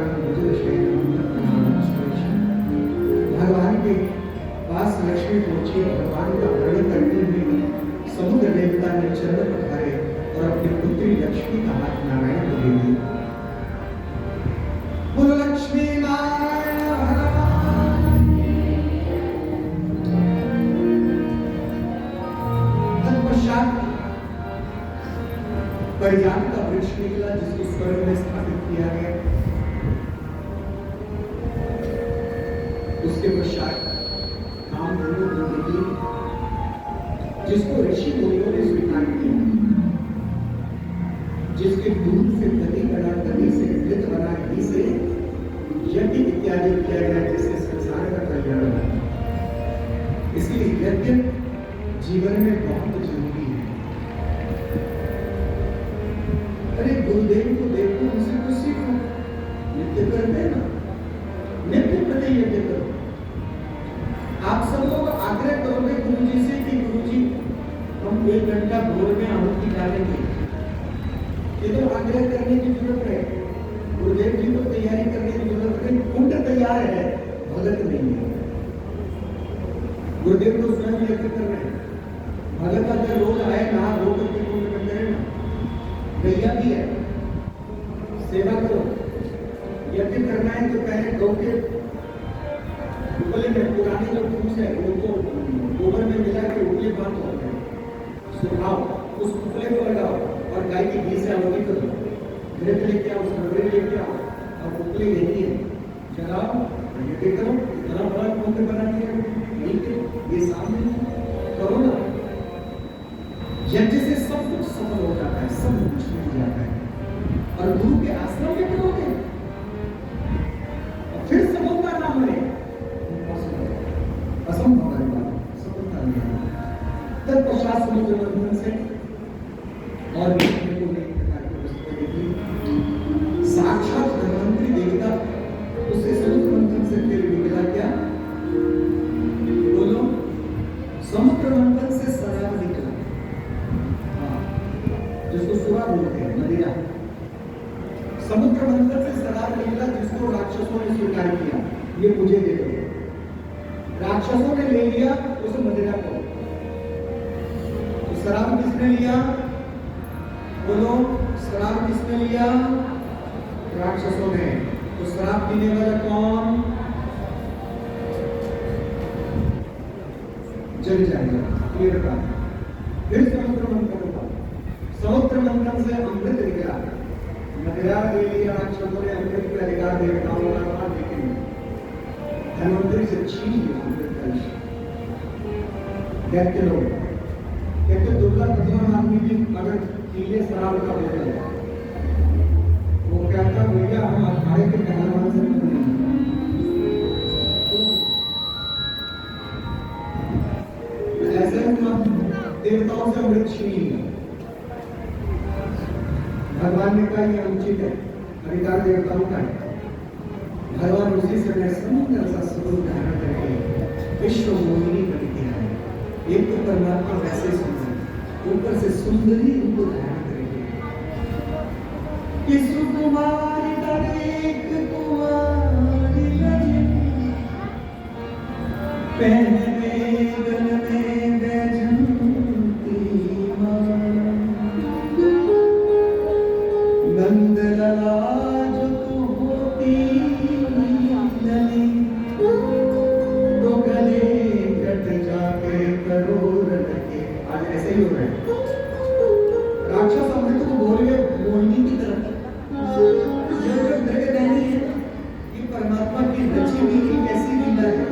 भगवान के पास लक्ष्मी पहुंची। भगवान का वर्णन करते हुए समुद्र देवता ने चरण पकड़े और अपनी पुत्री लक्ष्मी का हाथ नारायण को दे दिया। बोलो लक्ष्मी नारायण भगवान। तत्पश्चात परिजात का वृक्ष निकला, जिसको स्वर्ग में स्थापित किया गया। उसके पश्चात कामधेनु निकली, जिसको ऋषि मुनियों ने स्वीकार किया, जिसके दूध से दही बना, दही से घृत बना, घी से यज्ञ इत्यादि किया गया, जिससे संसार का कल्याण हो। इसलिए यज्ञ जीवन में बहुत जरूरी है। अरे गुरुदेव को देखो, उनसे कुछ सीखो। नित्य करते ना, नित्य प्रति यज्ञ करो। आप सब लोग आग्रह करोगे गुरु जी से कि गुरु जी हम 1 घंटा भोर में आहुति डालेंगे, ये तो आग्रह करने की जरूरत है। गुरुदेव जी को तैयारी करने की जरूरत है। कुंड तैयार है, भगत नहीं है। गुरुदेव तो स्वयं यज्ञ कर रहे हैं। भगत अगर रोज आए नहा धो करके कुंड में करे ना, गैया भी है, सेवा करो। यज्ञ करना है तो पहले गौ के उपले में पुराने जो फूस है उनको गोबर में मिला के उपले बांध होते हैं, सुखाओ, उस उपले को लगाओ और गाय के घी से आहुति करो। घृत लेके आओ, सर्वरे लेके आओ और उपले यही है, जलाओ, यज्ञ करो। इतना बड़ा कुंड बना दिया, ये सामने करो ना। यज्ञ से सब कुछ सफल हो जाता है, सब कुछ मिल जाता है। और गुरु के आश्रम में करोगे और फिर सफलता ना मिले, असंभव है बात, सफलता नहीं। तत्पश्चात समुद्र मंथन से और भी साक्षात धन्वंतरी देवता उससे समुद्र मंथन से फिर निकला क्या? बोलो, समुद्र मंथन से शराब निकला, जिसको सुरा बोलते हैं, मदिरा। समुद्र मंथन से शराब निकला, जिसको राक्षसों ने स्वीकार किया, ये मुझे दे दो। राक्षसों ने ले लिया उस मदिरा को। तो शराब किसने लिया? बोलो, शराब किसने लिया? राक्षसों ने। तो शराब पीने वाला कौन? जल जाएगा, क्लियर बात। फिर समुद्र मंथन हुआ, समुद्र मंथन से अमृत निकला, मदिरा ले लिया राक्षसों ने, अमृत का अधिकार देवताओं का था, लेकिन धनवंतरी से छीन लिया अमृत कलश। दैत्य लोग कहते दुर्गा प्रतिमा आदमी भी अगर पीले शराब का बोतल है, वो कहता भैया हम अखाड़े के पहलवान से नहीं, ऐसे देवताओं से अमृत छीन लिया। भगवान ने कहा यह अनुचित है, अधिकार देवताओं का है। भगवान उसी समय सुंदर सा स्वरूप धारण करके विश्व मोहिनी बन गया है। एक तो परमात्मा वैसे सुंदर, ऊपर से सुंदरी रूप धारण करेंगे कि सुकुमारी तरेक कुमारी लजिन पहने गन में बैजंती मां नंद लला जो तू होती लली तो गले कट जाके करोड़ लगे। आज ऐसे ही हो रहा है, राक्षस अमृत को बोल गए मोहिनी की तरफ। ये जो जगह रहनी है, ये परमात्मा की रची हुई एक ऐसी लीला है,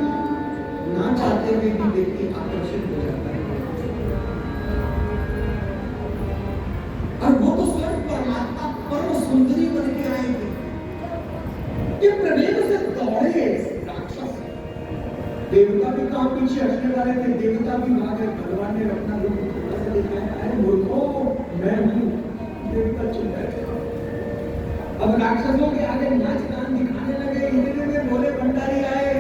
ना चाहते हुए भी व्यक्ति आकर्षित हो जाता है। और वो तो स्वयं परमात्मा परम सुंदरी बन के आए थे, ये प्रवेश से दौड़े राक्षस। देवता भी कहाँ पीछे हटने वाले थे, देवता भी भागे। भगवान ने अपना रूप थोड़ा सा दिखाया, अरे मूर्खों मैं हूँ, देवता चिल्लाए। अब राक्षसों के आगे नाच गान दिखाने लगे। इतने में भोले भंडारी आए,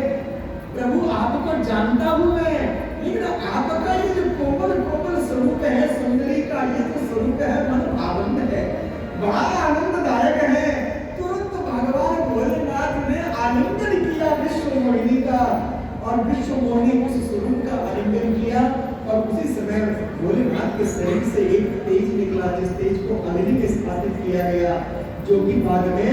प्रभु आपको जानता हूँ मैं, लेकिन आपका ये जो कोमल कोमल स्वरूप है सुंदरी का, ये जो स्वरूप है मन भावना है, बड़ा आनंददायक है। तुरंत भगवान भोलेनाथ ने आलिंगन किया विश्व मोहिनी का, और विश्व मोहिनी उस स्वरूप का आलिंगन किया। और उसी समय भोलेनाथ के शरीर से एक तेज निकला, जिस तेज को अग्नि के स्थापित किया गया, जो कि बाद में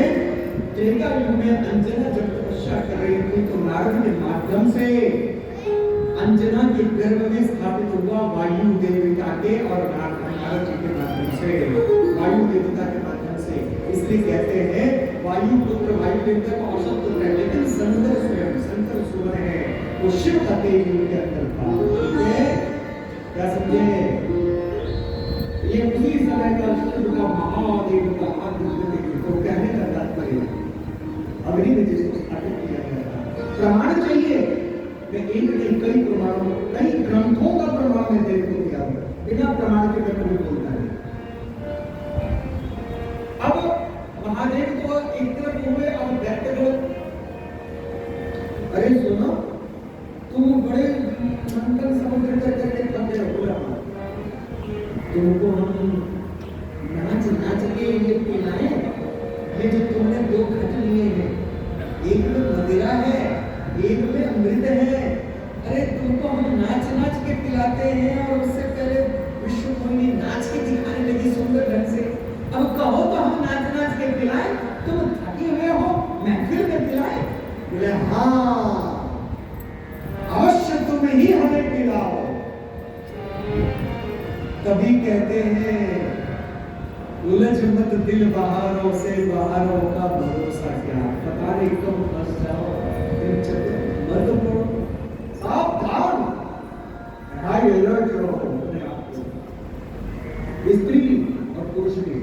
त्रेता युग में अंजना जब तपस्या कर रही थी तो नारद के माध्यम से अंजना के गर्भ में स्थापित हुआ वायु देवता के, और नारद जी के माध्यम से, वायु देवता के माध्यम से। इसलिए कहते हैं वायु पुत्र वायु देवता का औसत पुत्र है, लेकिन शंकर स्वयं शंकर सुवन है, वो शिव का तेज उनके अंदर था। क्या समझे? ये उसी समय का शिव का महादेव का आदित्य को कहने का तात्पर्य अग्नि में जिसको स्थापित किया गया था। प्रमाण चाहिए, मैं एक नहीं कई प्रमाणों, कई ग्रंथों का प्रमाण मैं तेरे को दिया हूं, बिना प्रमाण के मैं कोई बोलता नहीं। अब महादेव तो एक तरफ हुए, अब दैत्य लोग, अरे सुनो तुम बड़े मंथन समुद्र कर करके थके हो, तुमको हम नाच नाच के ये पिलाए, ये जो तुमने दो घट लिए हैं, एक में मदिरा है, एक में अमृत है, अरे तुमको हम नाच नाच के पिलाते हैं। और उससे पहले विश्व मोहिनी नाच के दिखाने लगी सुंदर ढंग से। अब कहो तो हम नाच नाच के पिलाए, तुम थके हुए हो, महफिल में पिलाए? बोले हाँ अवश्य तुम ही हमें पिलाओ। कभी कहते हैं उलझ मत दिल बाहरों से, बाहरों का भरोसा क्या, पता नहीं कब फंस जाओ, फिर चक्कर मत पड़ो, सावधान, हाई अलर्ट रहो अपने आप को। स्त्री और पुरुष भी,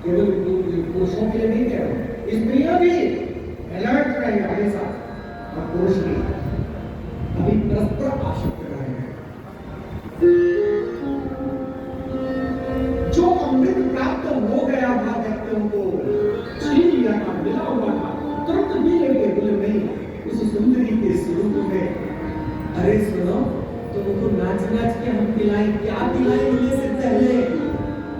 केवल पुरुषों के लिए नहीं कह रहा, स्त्रियां भी अलर्ट रहे हमेशा, और पुरुष भी अभी परस्पर आसक्त रहे। जो अमृत प्राप्त हो गया था दैत्यों को, छीन लिया था, मिला हुआ था, तुरंत भी लेके बोले नहीं उस सुंदरी के स्वरूप में। अरे सुनो, तुमको नाच नाच के हम पिलाएं, क्या पिलाएं मिलने से पहले?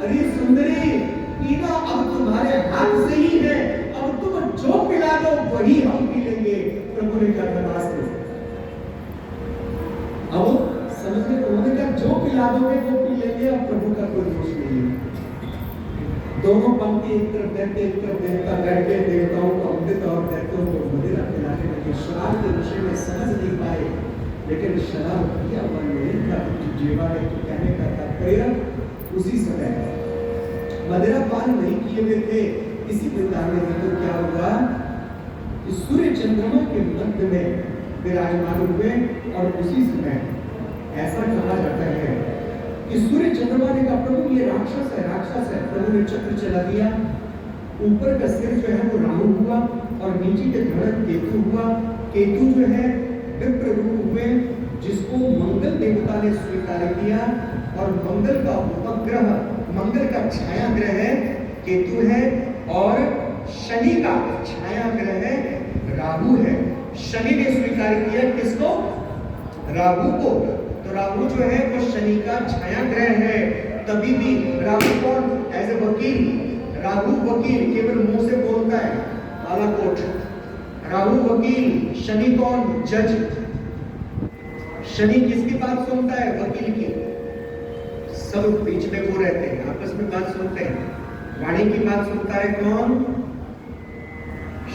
अरे सुंदरी पीना अब तुम्हारे हाथ से ही है, अब तुम जो पिला दो वही हम पी लेंगे। प्रभु ने कहा नमस्ते, अब समझने उन्होंने कहा जो पिला दोगे वो पी लेंगे, अब प्रभु का कोई दोष नहीं है। दोनों पंक्ति एक तरफ दैत्य एक तरफ देवता बैठ के देवताओं को अमृत और दैत्यों को मदिरा पिलाने लगे। श्राद्ध के विषय में समझ नहीं पाए, लेकिन शराब पिया हुआ नहीं था। जीवा ने तो कहने का तात्पर्य उसी समय मदिरा पान नहीं किए हुए थे। इसी प्रकार में देखो क्या हुआ कि सूर्य चंद्रमा के मध्य में विराजमान हुए और उसी समय ऐसा कहा जाता है कि सूर्य चंद्रमा ने कहा प्रभु ये राक्षस है। प्रभु ने चक्र चला दिया। ऊपर का सिर जो है वो राहु हुआ और नीचे के धड़ केतु हुआ। केतु जो है विप्र रूप हुए, जिसको मंगल देवता ने स्वीकार किया और मंगल का उपग्रह, मंगल का छाया ग्रह है केतु है और शनि का छाया ग्रह है राहु है। शनि ने स्वीकार किया किसको? राहु को। तो राहु जो है वो शनि का छाया ग्रह है। तभी भी राहु कौन? एज ए वकील। राहु वकील केवल मुंह से बोलता है, काला कोट। राहु वकील, शनि कौन? जज। शनि किसकी बात सुनता है? वकील की। सब बीच में वो रहते हैं, आपस में बात सुनते हैं। वाणी की बात सुनता है कौन?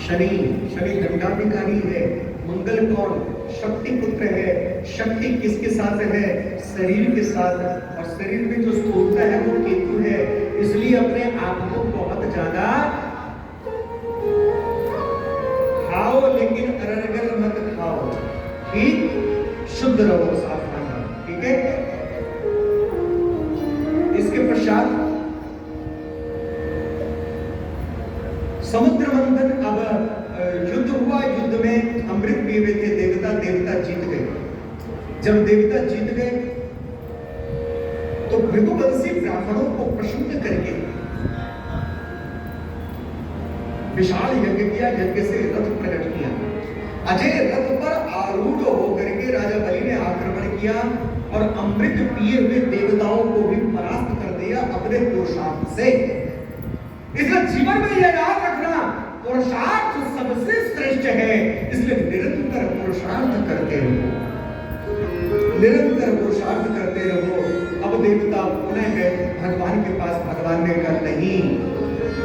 शनि। शनि दंडाधिकारी है। मंगल कौन? शक्ति पुत्र है। शक्ति किसके साथ है? शरीर के साथ। और शरीर में जो स्थूलता है वो केतु है। इसलिए अपने आप को बहुत ज्यादा खाओ, लेकिन अरगल मत खाओ, ठीक? शुद्ध रहो, सावधान रहो, ठीक है? इसके पश्चात समुद्र मंथन। अब युद्ध हुआ। युद्ध में अमृत पिए हुए थे देवता। देवता जीत गए। जब देवता जीत गए तो भृगुवंशी ब्राह्मणों को प्रसन्न करके विशाल यज्ञ किया। यज्ञ से रथ प्रकट किया। अजय रथ पर आरूढ़ होकर के राजा बलि ने आक्रमण किया और अमृत पिए हुए देवताओं को भी परास्त कर दिया अपने पुरुषार्थ से। इसलिए जीवन में यह याद रखना, पुरुषार्थ सबसे श्रेष्ठ है। इसलिए निरंतर पुरुषार्थ करते रहो, निरंतर पुरुषार्थ करते रहो। अब देवता पुनः गए भगवान के पास। भगवान ने कहा नहीं,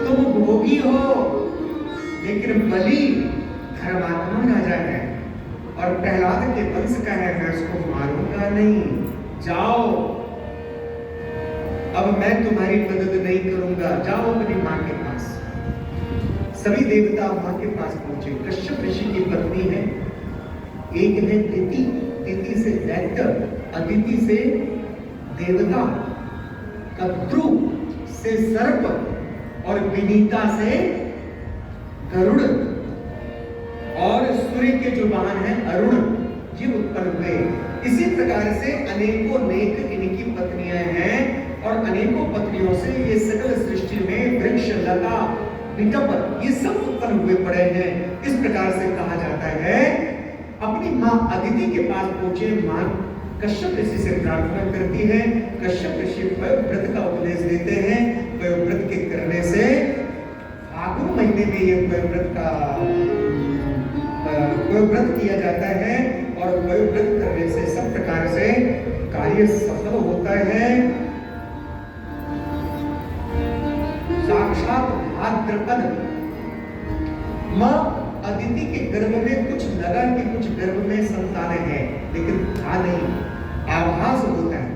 तुम भोगी हो, लेकिन बलि धर्मात्मा राजा है और प्रहलाद के वंश का है, मैं उसको मारूंगा नहीं। जाओ, अब मैं तुम्हारी मदद नहीं करूंगा, जाओ अपनी मां के पास। सभी देवता मां के पास पहुंचे। कश्यप ऋषि की पत्नी है, एक है तिथि, तिथि से दैत्य, अदिति से देवता, कद्रु से सर्प और विनीता से गरुड़ और सूर्य के जो वाहन है अरुण, ये उत्पन्न हुए। इसी प्रकार से अनेकों नेक इनकी पत्नियां हैं और अनेकों पत्नियों से ये सकल सृष्टि में वृक्ष, लता, विटप ये सब उत्पन्न हुए पड़े हैं। इस प्रकार से कहा जाता है। अपनी मां अदिति के पास पहुंचे। मां कश्यप ऋषि से प्रार्थना करती है। कश्यप ऋषि व्रत का उपदेश देते हैं। व्रत के करने से फागुन महीने में ये व्रत किया जाता है और व्रत करने से सब प्रकार से कार्य सफल होता है। साक्षात भाद्रपद मां अदिति के गर्भ में कुछ लगा कि कुछ गर्भ में संतान है, लेकिन था नहीं, आभास होता है।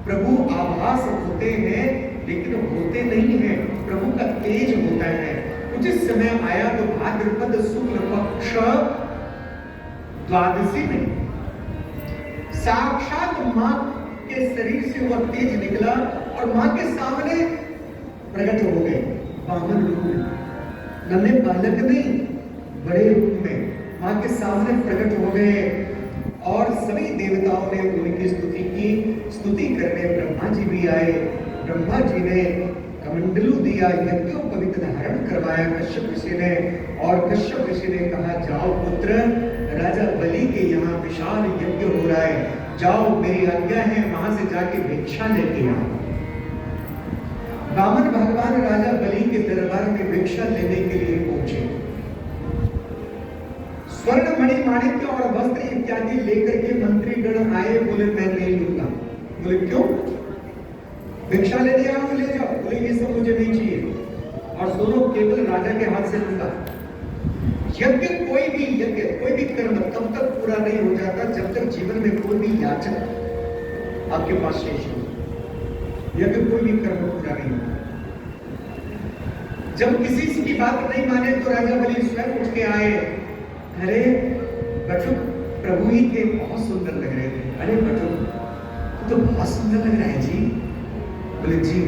प्रभु आभास होते हैं लेकिन होते नहीं हैं। प्रभु का तेज होता है। उचित समय आया तो भाद्रपद शुक्ल पक्ष द्वादशी में साक्षात मां के शरीर से वह तेज निकला और मां के सामने प्रकट हो गए। वामन रूप में, नन्हे बालक नहीं, बड़े रूप में मां के सामने प्रकट हो गए और सभी देवताओं ने उनकी स्तुति की। स्तुति करने ब्रह्मा जी भी आए। ब्रह्मा जी ने कमंडलू दिया, यज्ञोपवीत धारण करवाया कश्यप ऋषि ने। और कश्यप ऋषि ने कहा, जाओ पुत्र, राजा बलि के यहाँ विशाल यज्ञ हो रहा है, जाओ, मेरी आज्ञा है, वहां से जाके भिक्षा लेके आओ। वामन भगवान राजा बलि के दरबार में भिक्षा लेने के लिए पहुंचे। स्वर्ण मणि माणिक्य और वस्त्र इत्यादि लेकर के मंत्रीगण आए। बोले मैं नहीं लूंगा। बोले क्यों? भिक्षा लेने आओ, ले जाओ। बोले ये सब मुझे नहीं चाहिए और दोनों केवल राजा के हाथ से लूंगा। यज्ञ, कोई भी कर्म तब तक पूरा नहीं हो जाता जब तक जीवन में कोई भी याचक आपके पास शेष हो, या फिर कोई भी कर्म पूरा नहीं होता। जब किसी की बात नहीं माने तो राजा बलि स्वयं उठ के आए। अरे बटुक, प्रभु ही थे, बहुत सुंदर लग रहे थे। अरे बटुक, तो बहुत सुंदर लग रहा है जी। बोले जी,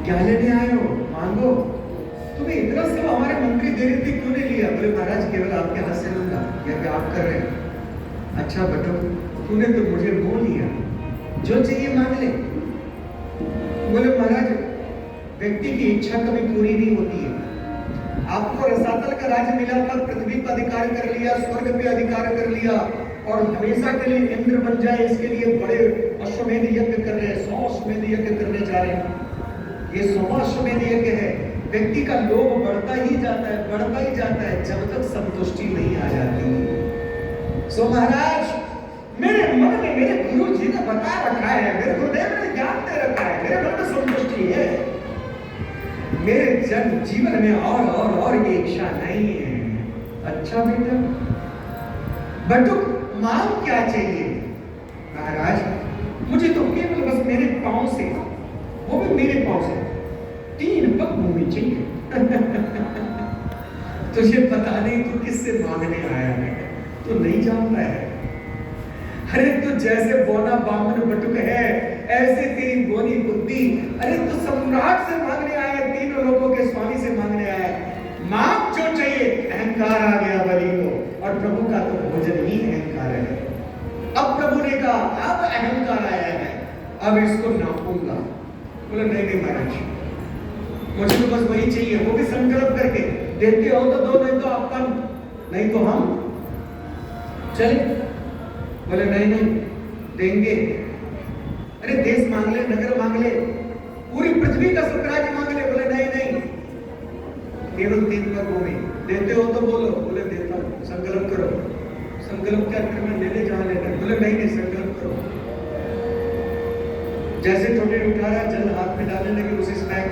क्या लेने आए हो, मांगो। तुम्हें इतना सब हमारे मंत्री दे रहे थे, क्यों नहीं लिया? बोले महाराज, केवल आपके हाथ से लूंगा, या क्या आप कर रहे हैं? अच्छा बटुक, तूने तो मुझे मोह लिया, जो चाहिए मांग ले। बोले महाराज, व्यक्ति की इच्छा कभी पूरी नहीं होती है। आपको रसातल का राज्य मिला था, पृथ्वी पर अधिकार कर लिया, स्वर्ग पे अधिकार कर लिया, और हमेशा के लिए इंद्र बन जाए इसके लिए बड़े अश्वमेध यज्ञ कर रहे हैं, 100 अश्वमेध यज्ञ करने जा रहे हैं। ये 100वां अश्वमेध यज्ञ है। व्यक्ति का लोभ बढ़ता ही जाता है, बढ़ता ही जाता है, जब तक संतुष्टि नहीं आ जाती। सो महाराज, मेरे मन में मेरे गुरु जी ने बता रखा है, मेरे गुरुदेव ने ज्ञान दे रखा है, मेरे मन में संतुष्टि है, मेरे जन जीवन में और ये इच्छा नहीं है। अच्छा बेटा, बटुक मांग क्या चाहिए? महाराज, मुझे तो केवल बस मेरे पांव से, वो भी मेरे पांव से 3 पग भूमि चाहिए। तुझे पता नहीं तू किससे मांगने आया है, तो नहीं जानता है। अरे तू जैसे बोना बामन बटुक है, ऐसे तेरी बोनी बुद्धि। अरे तू सम्राट से मांगने आया, 3 लोगों के स्वामी से मांगने आया। मांग जो चाहिए। अहंकार आ गया बलि को, और प्रभु का तो भोजन ही अहंकार है। अब प्रभु ने कहा, अब अहंकार आया है, अब इसको नापूंगा। बोले नहीं महाराज, मुझे तो बस वही चाहिए, वो भी संकल्प करके। देते हो तो दो, नहीं तो अपन, नहीं तो हम चले। बोले नहीं देंगे। अरे देश मांग ले, नगर मांग ले, पूरी पृथ्वी का स्वराज्य मांग ले। बोले नहीं, केवल 3 पगों में। देते हो तो बोलो। बोले देता हूं। संकल्प करो। संकल्प क्या करना, लेने जहां लेना। बोले नहीं, संकल्प करो। जैसे छोटे उठा रहा, जल हाथ में डालने लगे, उसी समय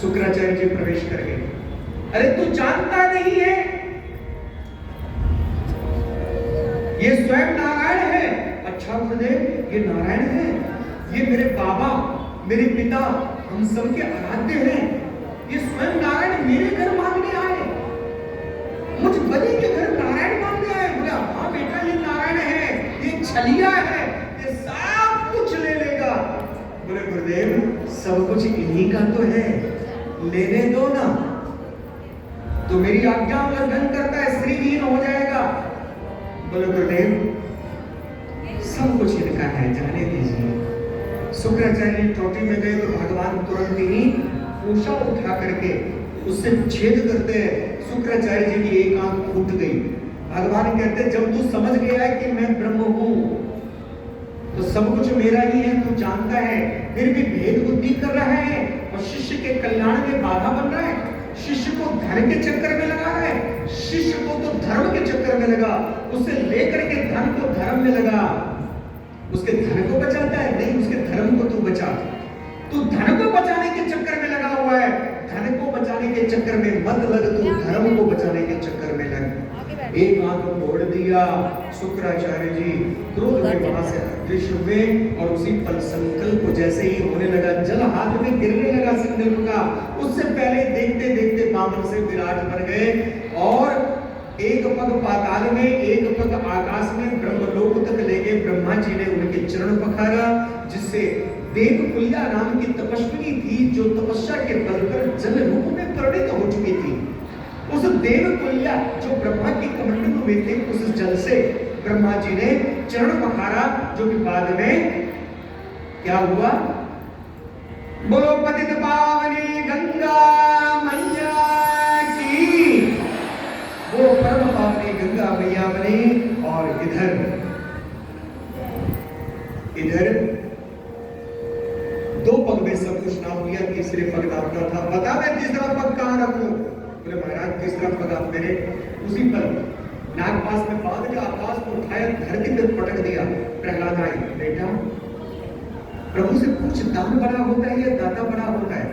शुक्राचार्य जी प्रवेश कर गए। अरे तू जानता नहीं है, ये स्वयं नारायण है। अच्छा गुरुदेव, ये नारायण है, ये मेरे बाबा, मेरे पिता, हम सबके आराध्य हैं। ये स्वयं नारायण मेरे घर मांगने आए, मुझ बलि के घर नारायण मांगने आए। बोला हाँ बेटा, ये नारायण है, ये छलिया है, ये सब कुछ ले लेगा। बोले गुरुदेव, सब कुछ इन्हीं का तो है, लेने दो ना। तो मेरी आज्ञा उल्लंघन करता है, श्रीहीन हो जाएगा। बोले गुरुदेव, सब कुछ इनका है, जाने दीजिए। शुक्राचार्य टोटी में गए तो भगवान तुरंत ही पूछा उठा करके उससे छेद करते हैं। शुक्राचार्य जी की एक आंख फूट गई। भगवान कहते, जब तू समझ गया है कि मैं ब्रह्म हूं, तो सब कुछ मेरा ही है, तू जानता है, फिर भी भेद बुद्धि कर रहा है और शिष्य के कल्याण में बाधा बन रहा है। शिष्य को धन के चक्कर में लगा रहा है, शिष्य को तो धर्म के चक्कर में लगा, उसे लेकर के धन को धर्म में लगा। उसके धन को बचाता है, नहीं, उसके धर्म को तू बचा। तू धन को बचाने के चक्कर में लगा हुआ है, धन को बचाने के चक्कर में मत लग, तू धर्म को बचाने के चक्कर में लग। एक आंख मोड़ दिया शुक्राचार्य जी, क्रोध में वहां से अदृश्य हुए, और उसी पल संकल्प जैसे ही होने लगा, जल हाथ में गिरने लगा संकल्प का, उससे पहले देखते देखते बामन से विराट बन गए, और एक पग पाताल में, एक पग आकाश में, ब्रह्मलोक तक ले गए। ब्रह्मा जी ने उनके चरण पखारा, जिससे देवकुल्या नाम की तपस्विनी थी, जो तपस्या के बल पर जल रूप में परिणित हो चुकी थी। उस देवकुल्या जो ब्रह्मा की कमंडलू में थे, उस जल से ब्रह्मा जी ने चरण पखारा, जो कि बाद में क्या हुआ? बोलो पतित पावनी गंगा मैया की। वो परम पावनी गंगा मैया बनी, और इधर 2 पग में सब कुछ ना हुआ, तीसरे पग नापना था। बता मैं तीसरा पग कहां रखूं? बोले महाराज, तीसरा पग आप मेरे उसी पर नागपास में बांध के आकाश को उठाया, धरती पर पटक दिया। प्रहलाद आए, बेटा प्रभु से पूछ, दान बड़ा होता है या दाता बड़ा होता है?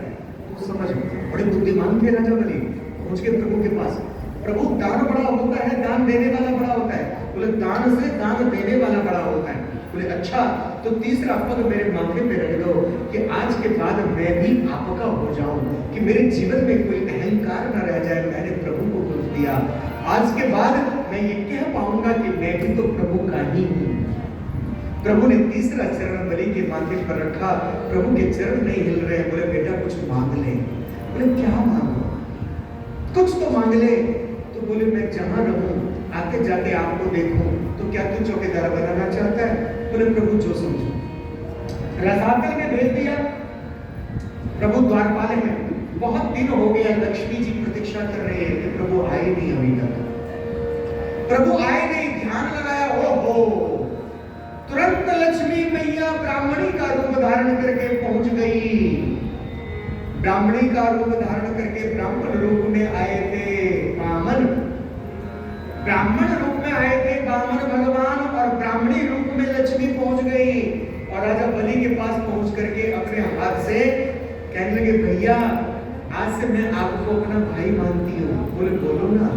तो समझ, बड़े बुद्धिमान थे राजा बलि। पहुंच के प्रभु के पास, प्रभु दान बड़ा होता है, दान देने वाला बड़ा होता है। बोले दान से दान देने वाला बड़ा होता है। बोले अच्छा, तो तीसरा पद मेरे माथे पे रख दो कि आज के बाद मैं भी आपका हो जाऊं, कि मेरे जीवन में कोई अहंकार न रह जाए, मैंने प्रभु को कुछ दिया। आज के बाद मैं ये कह पाऊंगा कि मैं भी तो प्रभु का ही हूं। प्रभु ने तीसरा चरण बलि के माथे पर रखा। प्रभु के चरण नहीं हिल रहे। बोले बेटा कुछ मांग ले। बोले क्या मांगो? कुछ तो मांग ले। तो बोले मैं जहां रहूं, आते जाते आपको देखूं, तो क्या तू चौकीदार बनाना चाहता है? बोले प्रभु जो समझो। रसातल में भेज दिया। प्रभु द्वारपाल हैं। बहुत दिन हो गया, लक्ष्मी जी प्रतीक्षा कर रहे हैं कि प्रभु आए नहीं अभी तक। प्रभु आए नहीं, ध्यान लगाया, ओहो, तुरंत लक्ष्मी मैया ब्राह्मणी का रूप धारण करके पहुंच गई। ब्राह्मणी का रूप धारण करके ब्राह्मण रूप में आए थे वामन। ब्राह्मण रूप में आए थे वामन भगवान, और ब्राह्मणी रूप में लक्ष्मी पहुंच गई। और राजा बलि के पास पहुंच करके अपने हाथ से कहने लगे भैया आज से मैं आपको अपना भाई मानती हूँ। बोले बोलो ना।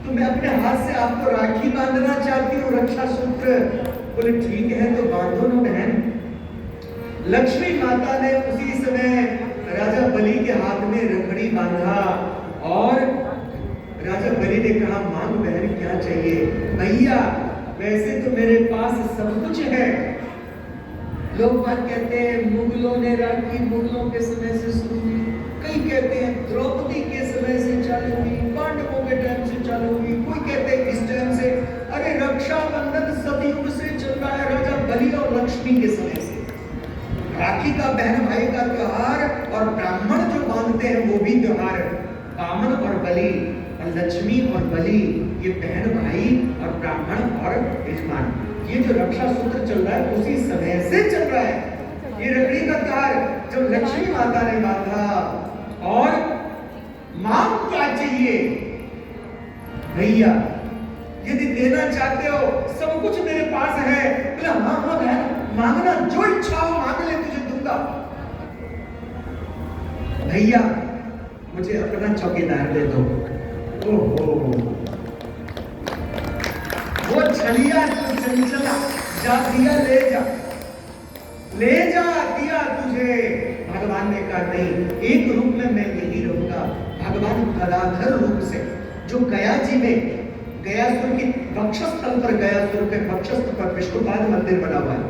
तो मैं अपने हाथ से आपको राखी बांधना चाहती हूँ, रक्षा सूत्र। बोले ठीक है तो बांधो ना बहन। लक्ष्मी माता ने उसी समय राजा बलि के हाथ में रखड़ी बांधा, और राजा बलि ने कहा मांग बहन क्या चाहिए? भैया वैसे तो मेरे पास सब कुछ है। लोग बात कहते हैं मुगलों ने राखी मुगलों के समय से शुरू हुई, कई कहते हैं द्रौपदी के समय से चालू हुई, पांडवों के टाइम से चालू हुई, कोई कहते हैं इस टाइम से। अरे रक्षाबंधन सतयुग से चल रहा है, राजा बलि और लक्ष्मी के समय से। राखी का बहन भाई का त्योहार, और ब्राह्मण जो बांधते हैं वो भी त्योहार। वामन और बलि, लक्ष्मी और बलि, ये बहन भाई और ब्राह्मण और यजमान, ये जो रक्षा सूत्र चल रहा है उसी समय से चल रहा है। ये रखड़ी का त्योहार जब लक्ष्मी माता ने बांधा, और मांग क्या चाहिए? भैया यदि देना चाहते हो सब कुछ मेरे पास है। बोले हाँ हाँ बहन मांगना, जो इच्छा हो मांग ले, तुझे दूंगा। भैया मुझे अपना चौकीदार दे दो। ओहो, वो छलिया तो चंचला, जा दिया ले जा, ले जा दिया तुझे। भगवान ने कहा नहीं, एक रूप में मैं यही रहूंगा। भगवान गदाधर रूप से, जो गया जी में, गयासुर की वक्षस्थल पर, गयासुर के वक्षस्थल पर विष्णुपाद मंदिर बना हुआ है।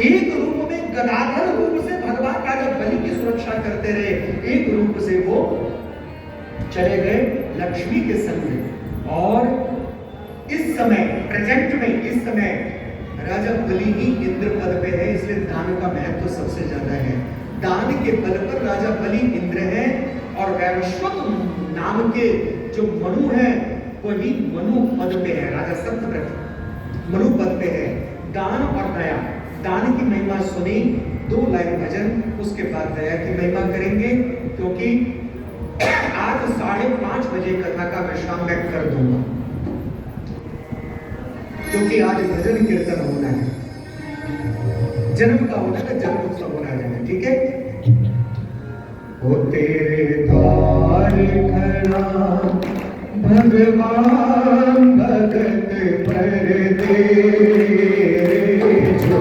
एक रूप में गदाधर रूप से भगवान राजा बलि की सुरक्षा करते रहे, एक रूप से वो चले गए लक्ष्मी के संग। और इस समय प्रेजेंट में, इस समय राजा बलि ही इंद्र पद पे है, इसलिए दान का महत्व तो सबसे ज्यादा है। दान के बल पर राजा बलि इंद्र है, और वैवस्वत नाम के जो मनु है वही मनु पद पे है। राजा सत्यव्रत मनु पद पे है। दान और दया, दान की महिमा सुनी, 2 लाइन भजन, उसके बाद दया की महिमा करेंगे, क्योंकि आज 5:30 बजे कथा का विश्राम मैं कर दूंगा, क्योंकि आज भजन कीर्तन होना है। जन्म का होना है, जन्म उत्सव होना है, ठीक है। ओ तेरे द्वार खड़ा भगवान भगत पर दे, जो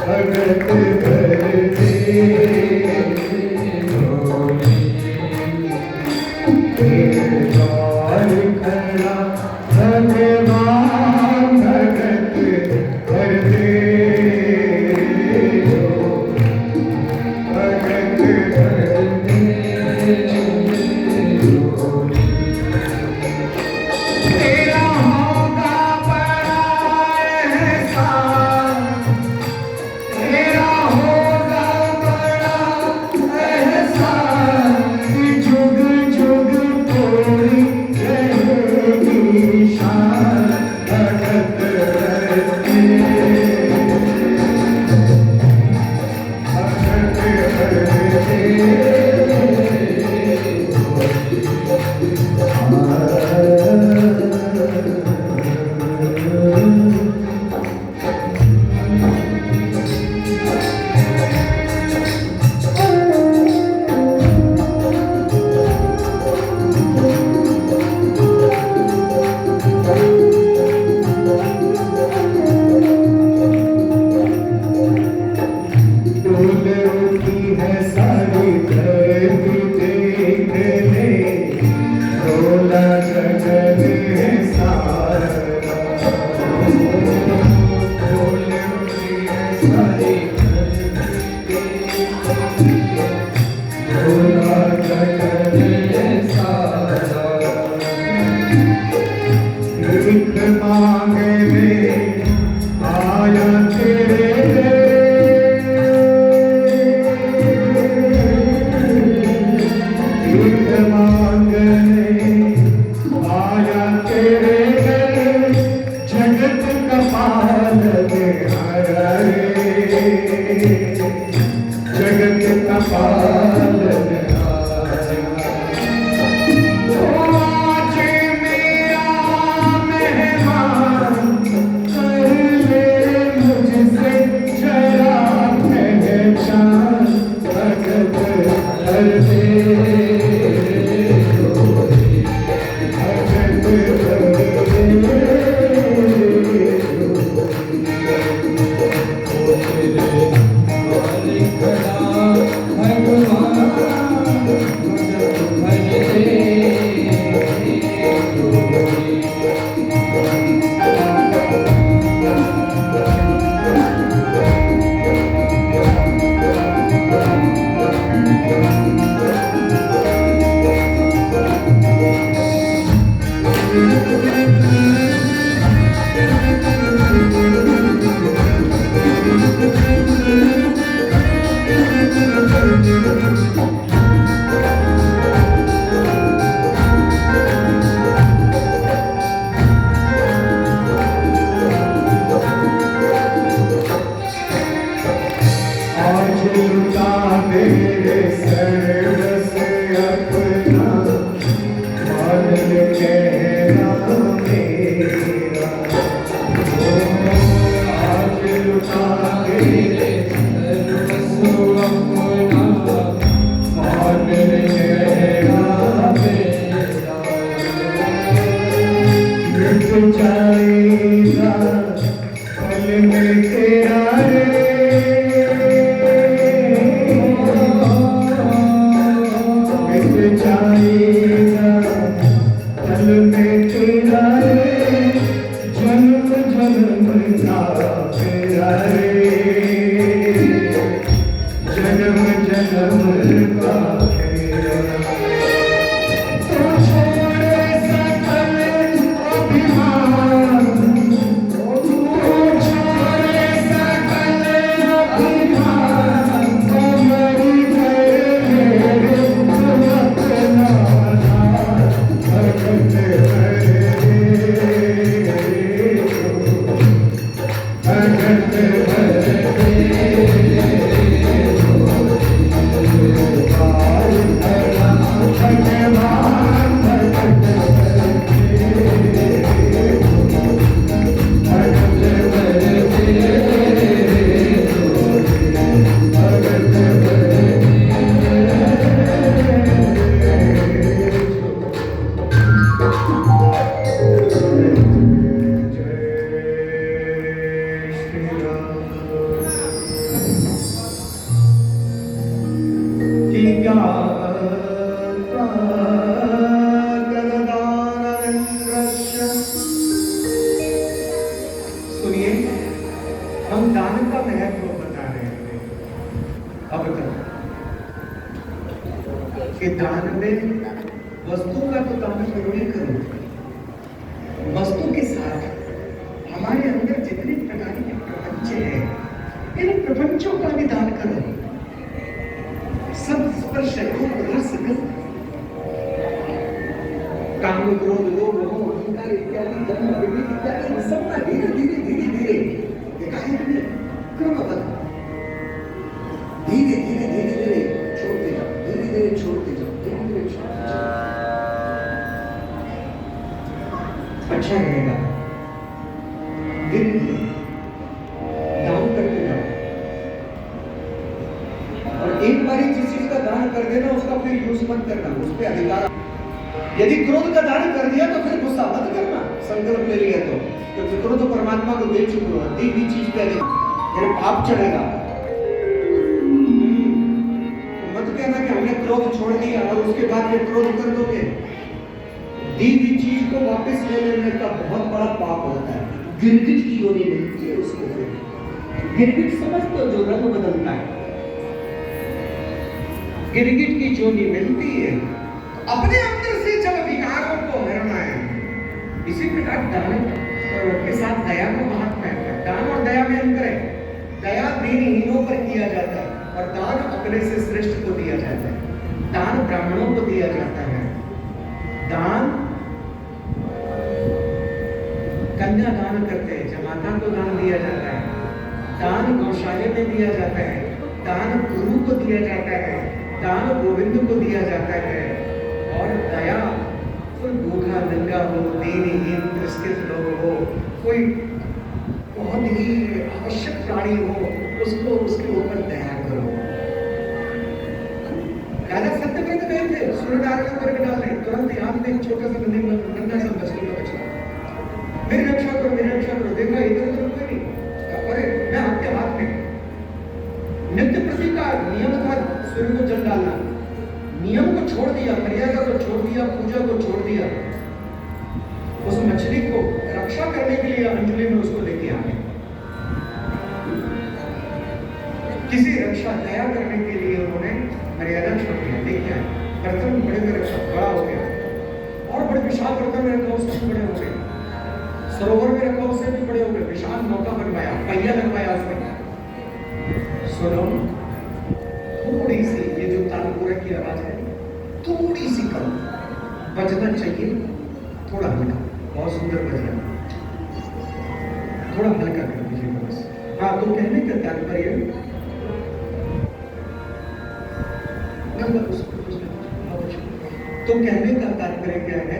भगत पर दे, तेरे द्वार खड़ा भगवान भगत कर दे, भगत कर दे। भीख मांगने आया तेरे भीख मांगने आया तेरे जगत का पालन आया रे जगत का पालन कि दान में वस्तु का तो दान जरूरी करो, वस्तु के साथ हमारे अंदर जितने प्रकार के प्रपंच हैं, इन प्रपंचों का भी दान करो। सब स्पर्श रूप रस गंध काम क्रोध लोभ मोह अहंकार इत्यादि जन्म विवेक इत्यादि सब ना धीरे धीरे धीरे धीरे एकाएक क्रमबद्ध धीरे धीरे धीरे धीरे छोड़ते जाओ, धीरे धीरे छोड़ते जाओ, धीरे धीरे छोड़ते जाओ। अच्छा रहेगा धीरे धीरे दान करते जाओ। और एक बार जिस चीज का दान कर देना उसका फिर यूज मत करना, उस पर अधिकार। यदि क्रोध का दान कर दिया तो फिर गुस्सा मत करना, संकल्प ले लिया तो, क्योंकि क्रोध परमात्मा को दे चुके हो, दी हुई चीज पे मेरे पाप चढ़ेगा। मत कहना कि हमने क्रोध छोड़ दिया और उसके बाद फिर क्रोध कर दोगे। दी हुई चीज को वापस ले लेने का बहुत बड़ा पाप होता है। गिरगिट की योनि मिलती है उसको, फिर गिरगिट समझते हो जो रंग बदलता है, गिरगिट की योनि मिलती है। अपने अंदर से जब विकारों को हरना है, इसी प्रकार दान के साथ दया को महात्मा है। दान और दया में अंतर है। दया दीनहीनों पर किया जाता है और दान अपने से श्रेष्ठ को दिया जाता है। दान ब्राह्मणों को दिया जाता है। दान कन्या दान करते हैं, जमाता को दान दिया जाता है। दान गौशाले में दिया जाता है। दान गुरु को दिया जाता है। दान गोविंद को दिया जाता है। और दया कोई भूखा नंगा हो, दीनहीन तिरस्कृत लोग हो, कोई बहुत ही आवश्यक प्राणी हो, उसको उसके ऊपर दया करो। राजा सत्यव्रत गए थे सूर्य नारायण को नरक डालने, तुरंत यहाँ में एक छोटा सा नन्हा सा मछली का बच्चा, मेरी रक्षा करो, मेरी रक्षा करो। देखा इधर उधर कोई नहीं, अरे मैं आपके हाथ में। नित्य प्रति का नियम था सूर्य को जल डालना। नियम को छोड़ दिया, मर्यादा को छोड़ दिया, पूजा को छोड़ दिया। उस मछली को रक्षा करने के लिए अंजलि में उसको लेके आ गए। किसी रक्षा दया करने के लिए उन्होंने मर्यादा छोड़ दिया, लेके आए। बर्तन में बड़े में रक्षा बड़ा हो गया और बड़े विशाल बर्तन में रखा, उससे बड़े हो गए। सरोवर में रखा, उससे भी बड़े हो गए। विशाल नौका बनवाया, पहिया लगवाया उसमें। सुनो, थोड़ी सी ये जो तानपुरा की आवाज है, थोड़ी सी कम बजना चाहिए, थोड़ा हल्का। बहुत सुंदर बज रहा है, थोड़ा हल्का कर दीजिए बस। हाँ, तो कहने का तात्पर्य तो कहने का तात्पर्य क्या है?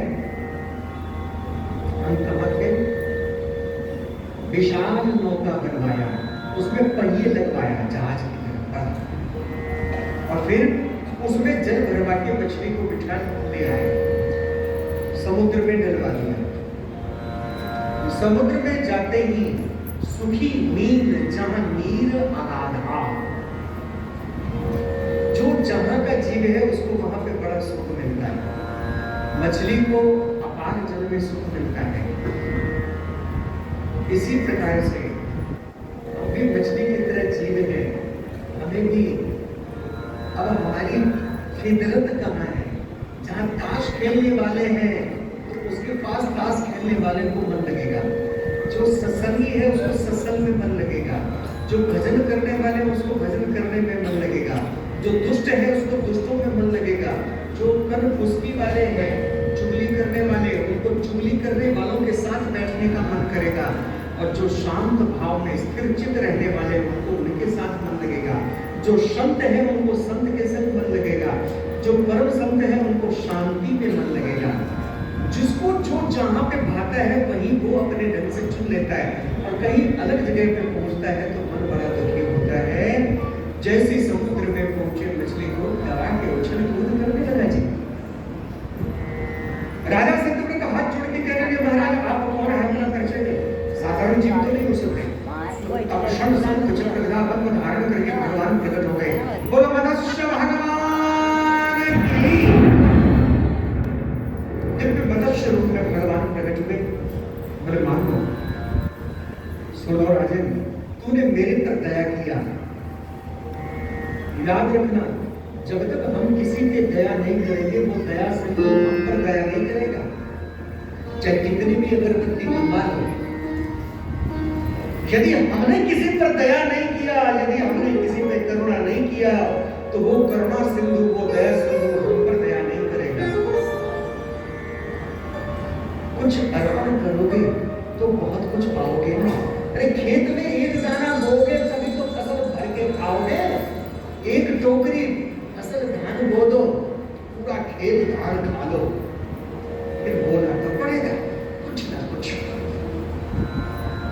अंत में विशाल नौका बनवाया, उसमें पहिए लगवाया जहाज की तरह, और फिर उसमें जल भरवा के मछली को बिठा ले आए, समुद्र में डलवा दिया। समुद्र में जाते ही सुखी नीर जहां नीर अगाधा, जो जहां का जीव है उसको वहां पे बड़ा सुख मिलता है। मछली को अपार जल में सुख मिलता है। इसी प्रकार से हम भी मछली की तरह जीव है। हमें भी अब हमारी फितरत कहाँ है? जहाँ ताश खेलने वाले हैं तो उसके पास ताश खेलने वाले को मन लगेगा। जो सत्संगी है उसको सत्संग में मन लगेगा। जो भजन करने वाले हैं उसको भजन करने में मन लगेगा। जो दुष्ट है उसको दुष्टों में मन लगेगा। जो कन फुसकी वाले हैं, चुगली करने वाले, उनको चुगली करने वालों के साथ बैठने का मन करेगा। और जो शांत भाव में स्थिर चित्त रहने वाले उनको उनके साथ मन लगेगा। जो संत है उनको संत के संग मन लगेगा। जो परम संत है उनको शांति पे मन लगेगा। जिसको जो जहां पे भाता है वही वो अपने ढंग से चुन लेता है। और कहीं अलग जगह पे पहुंचता है तो मन बड़ा दुखी होता है। जैसे समुद्र में पहुंचे मछली को दबा के उछल कूद करने लगा जी। राजा सत्यव्रत का हाथ जोड़ के कह रहे महाराज आप कौन है, अपना परिचय दे। साधारण जीव तो नहीं हो सकते। तब क्षण संत चक्र गदा पद्म धारण करके भगवान प्रकट हो गए। बोलो मत्स्य भगवान की। दिव्य मत्स्य रूप में भगवान प्रकट हुए। बोले मान लो, सुनो राजन, तूने मेरे पर दया किया। याद रखना, जब तक हम किसी पे दया नहीं करेंगे वो दया से हम पर दया नहीं करेगा। चाहे कितनी भी अगरबत्ती मंगवा लो, यदि हमने किसी पर दया नहीं किया, यदि हमने किसी पे करुणा नहीं किया, तो वो करुणा सिंधु, वो दया सिंधु हम पर दया नहीं करेगा। कुछ अर्पण करोगे तो बहुत कुछ पाओगे ना। अरे खेत में एक दाना बोओगे तभी तो फसल भर के खाओगे। एक टोकरी फसल धान बो दो, पूरा खेत धान खा लो, फिर बोना तो पड़ेगा कुछ ना कुछ।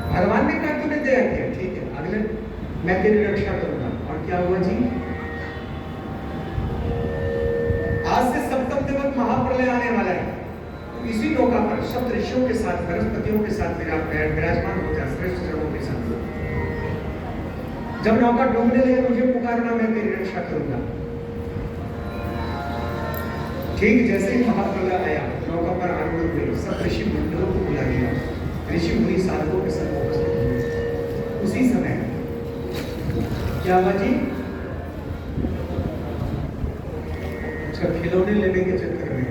भगवान ने कहा तूने दया किया, ठीक है, अगले मैं तेरी रक्षा करूंगा। और क्या हुआ जी? आज से सप्तम दिवस महाप्रलय आने वाला है। तो इसी नौका पर सप्त ऋषियों के साथ, बृहस्पतियों के साथ विराजमान होता है, श्रेष्ठ जनों के साथ। जब नौका डूबने लगे मुझे पुकारना, मैं तेरी रक्षा करूंगा। ठीक जैसे ही महाप्रलय आया, नौका पर आरूढ़ हुए, सब ऋषि मंडलों को बुला लिया। ऋषि मुनि साधकों के संग उपस्थित हुए। उसी समय क्या हुआ जी? अच्छा, खिलौने लेने के चक्कर में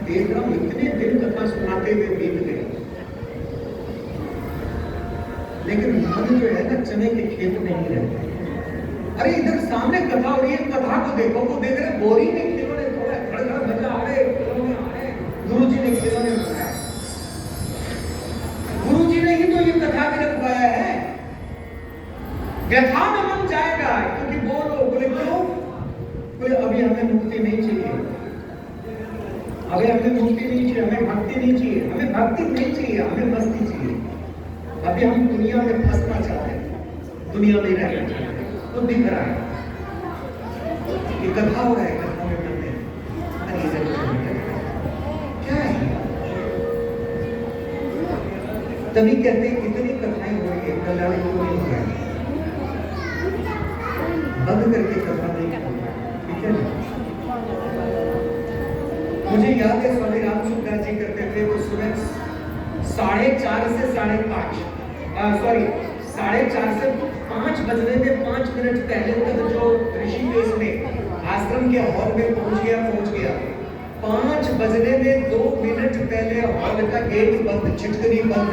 देख रहा हूं इतने दिन कथा सुनाते हुए बीत गए। लेकिन मन जो है ना चने के खेत में ही रहते। अरे इधर सामने कथा हो रही है, कथा को देखो, वो देख रहे बोरी में खिलौने थोड़ा खड़खड़ मजा आ रहे, खिलौने आ रहे। गुरुजी ने खिलौने बनाया, गुरुजी ने ही तो ये कथा भी रखवाया है। व्यथा में मन जाएगा, क्योंकि बोलो, बोले क्यों? बोले अभी हमें मुक्ति नहीं चाहिए, अभी हमें मुक्ति नहीं चाहिए, हमें भक्ति नहीं चाहिए, हमें भक्ति नहीं चाहिए, हमें मस्ती चाहिए। अभी हम दुनिया में फंसना चाहते हैं, दुनिया में रहना चाहते हैं। तो दिख रहा है ये कथा हो रहा है, कथा में मन में क्या है? तभी कहते हैं इतनी कथाएं हो रही है, कल्याण क्यों नहीं हो रहा है? बंद करके कथा नहीं करना, ठीक है ना? मुझे याद है स्वामी रामचंद्र जी करते थे वो सुबह 4:30 से 5:30 4:30 से 5 बजने में 5 मिनट पहले तक जो ऋषिकेश में आश्रम के हॉल में पहुंच गया 5 बजने में 2 मिनट पहले हॉल का गेट बंद, छिटकनी बंद।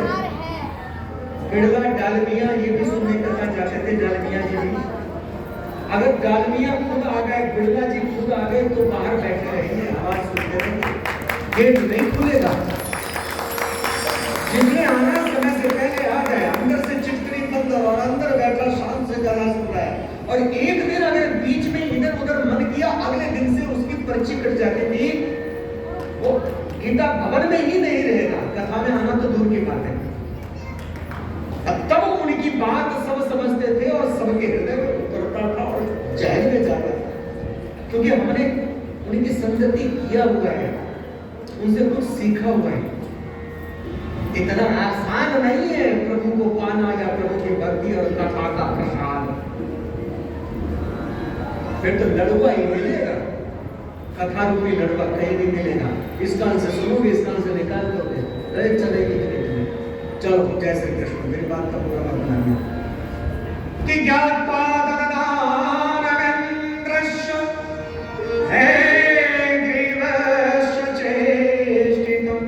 बिड़ला डालमिया ये भी सुनने कथा जाते थे, डालमिया जी भी। अगर डालमिया खुद आ गए, बिड़ला जी खुद आ गए तो बाहर बैठे रहेंगे, आवाज सुनते रहेंगे, गेट नहीं खुलेगा। जिन्हें आना समय से पहले आ गए, अंदर से चिटकनी बंद और अंदर बैठा शांत से गाना सुन रहा है। और एक दिन अगर बीच में इधर उधर मन किया, अगले दिन से उसकी पर्ची कट जाती थी, वो गीता भवन में ही नहीं रहेगा, कथा में आना तो दूर की बात है। तब उनकी बात सब समझते थे और सबके हृदय में उतरता था और जहन में जाता था, क्योंकि हमने उनकी संगति किया हुआ है, उनसे कुछ सीखा हुआ है। इतना आसान नहीं है प्रभु को पाना या प्रभु की भक्ति और कथा का प्रसाद। फिर तो लड़ुआ ही मिलेगा, कथा रूपी लड़ुआ कहीं नहीं मिलेगा। इस कान से सुनोगे, इस कान से निकाल दोगे, अरे चलेगी नहीं। चलो जय श्री कृष्ण, मेरी बात का पूरा मत बनाना कि ज्ञात्वा ददानवेन्द्रस्य हे ग्रीवस्य चेष्टितं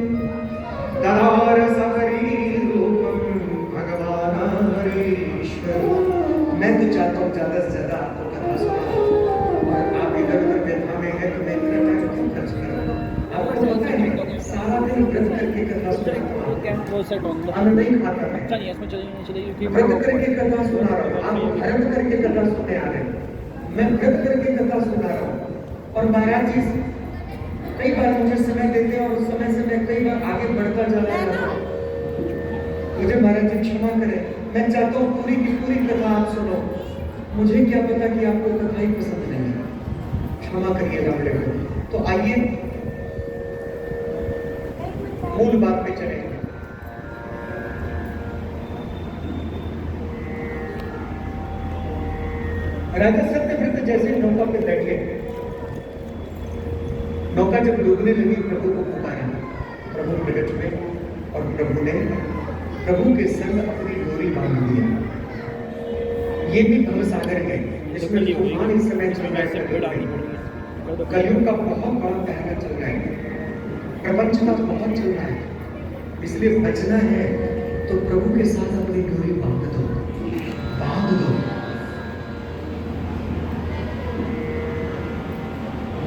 ददार सफरीरूपं भगवान हरीश्वर। मैं तो चाहता हूँ ज्यादा से ज्यादा आपको कथा सुनाऊं, और आप इधर उधर व्यथा में है तो मैं इतना टाइम क्यों खर्च कर रहा हूँ? आपको पता है सारा दिन व्रत करके कथा सुनाता हूँ, अन्न नहीं खाता मैं, व्रत करके कथा सुना रहा हूँ। आप व्रत करके कथा सुनने आ रहे हैं, मैं व्रत करके कथा सुना रहा हूँ। और महाराज जी कई बार मुझे समय देते हैं और उस समय से मैं कई बार आगे बढ़ता जा रहा हूँ। मुझे महाराज जी क्षमा करें, मैं चाहता हूँ पूरी की पूरी कथा आप सुनो। मुझे क्या पता कि आपको कथा ही पसंद नहीं है, क्षमा करिएगा मेरे को। तो आइए मूल बात पे चले। राजा सत्यव्रत जैसे नौका पे बैठे, नौका जब डूबने लगी, प्रभु को पुकारा, प्रभु प्रकट हुए और प्रभु ने प्रभु के संग अपनी डोरी बांध दिया। ये भी भवसागर है, इसमें तूफान इस समय चल रहा है, कलयुग का बहुत बड़ा पहरा चल रहा है, प्रपंच का बहुत चल रहा है। इसलिए बचना है तो प्रभु के साथ अपनी डोरी बांध दो, बांध दो,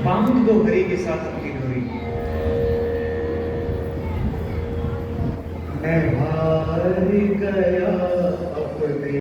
बांध दो हरि के साथ अपनी डोरी। मैं हार गया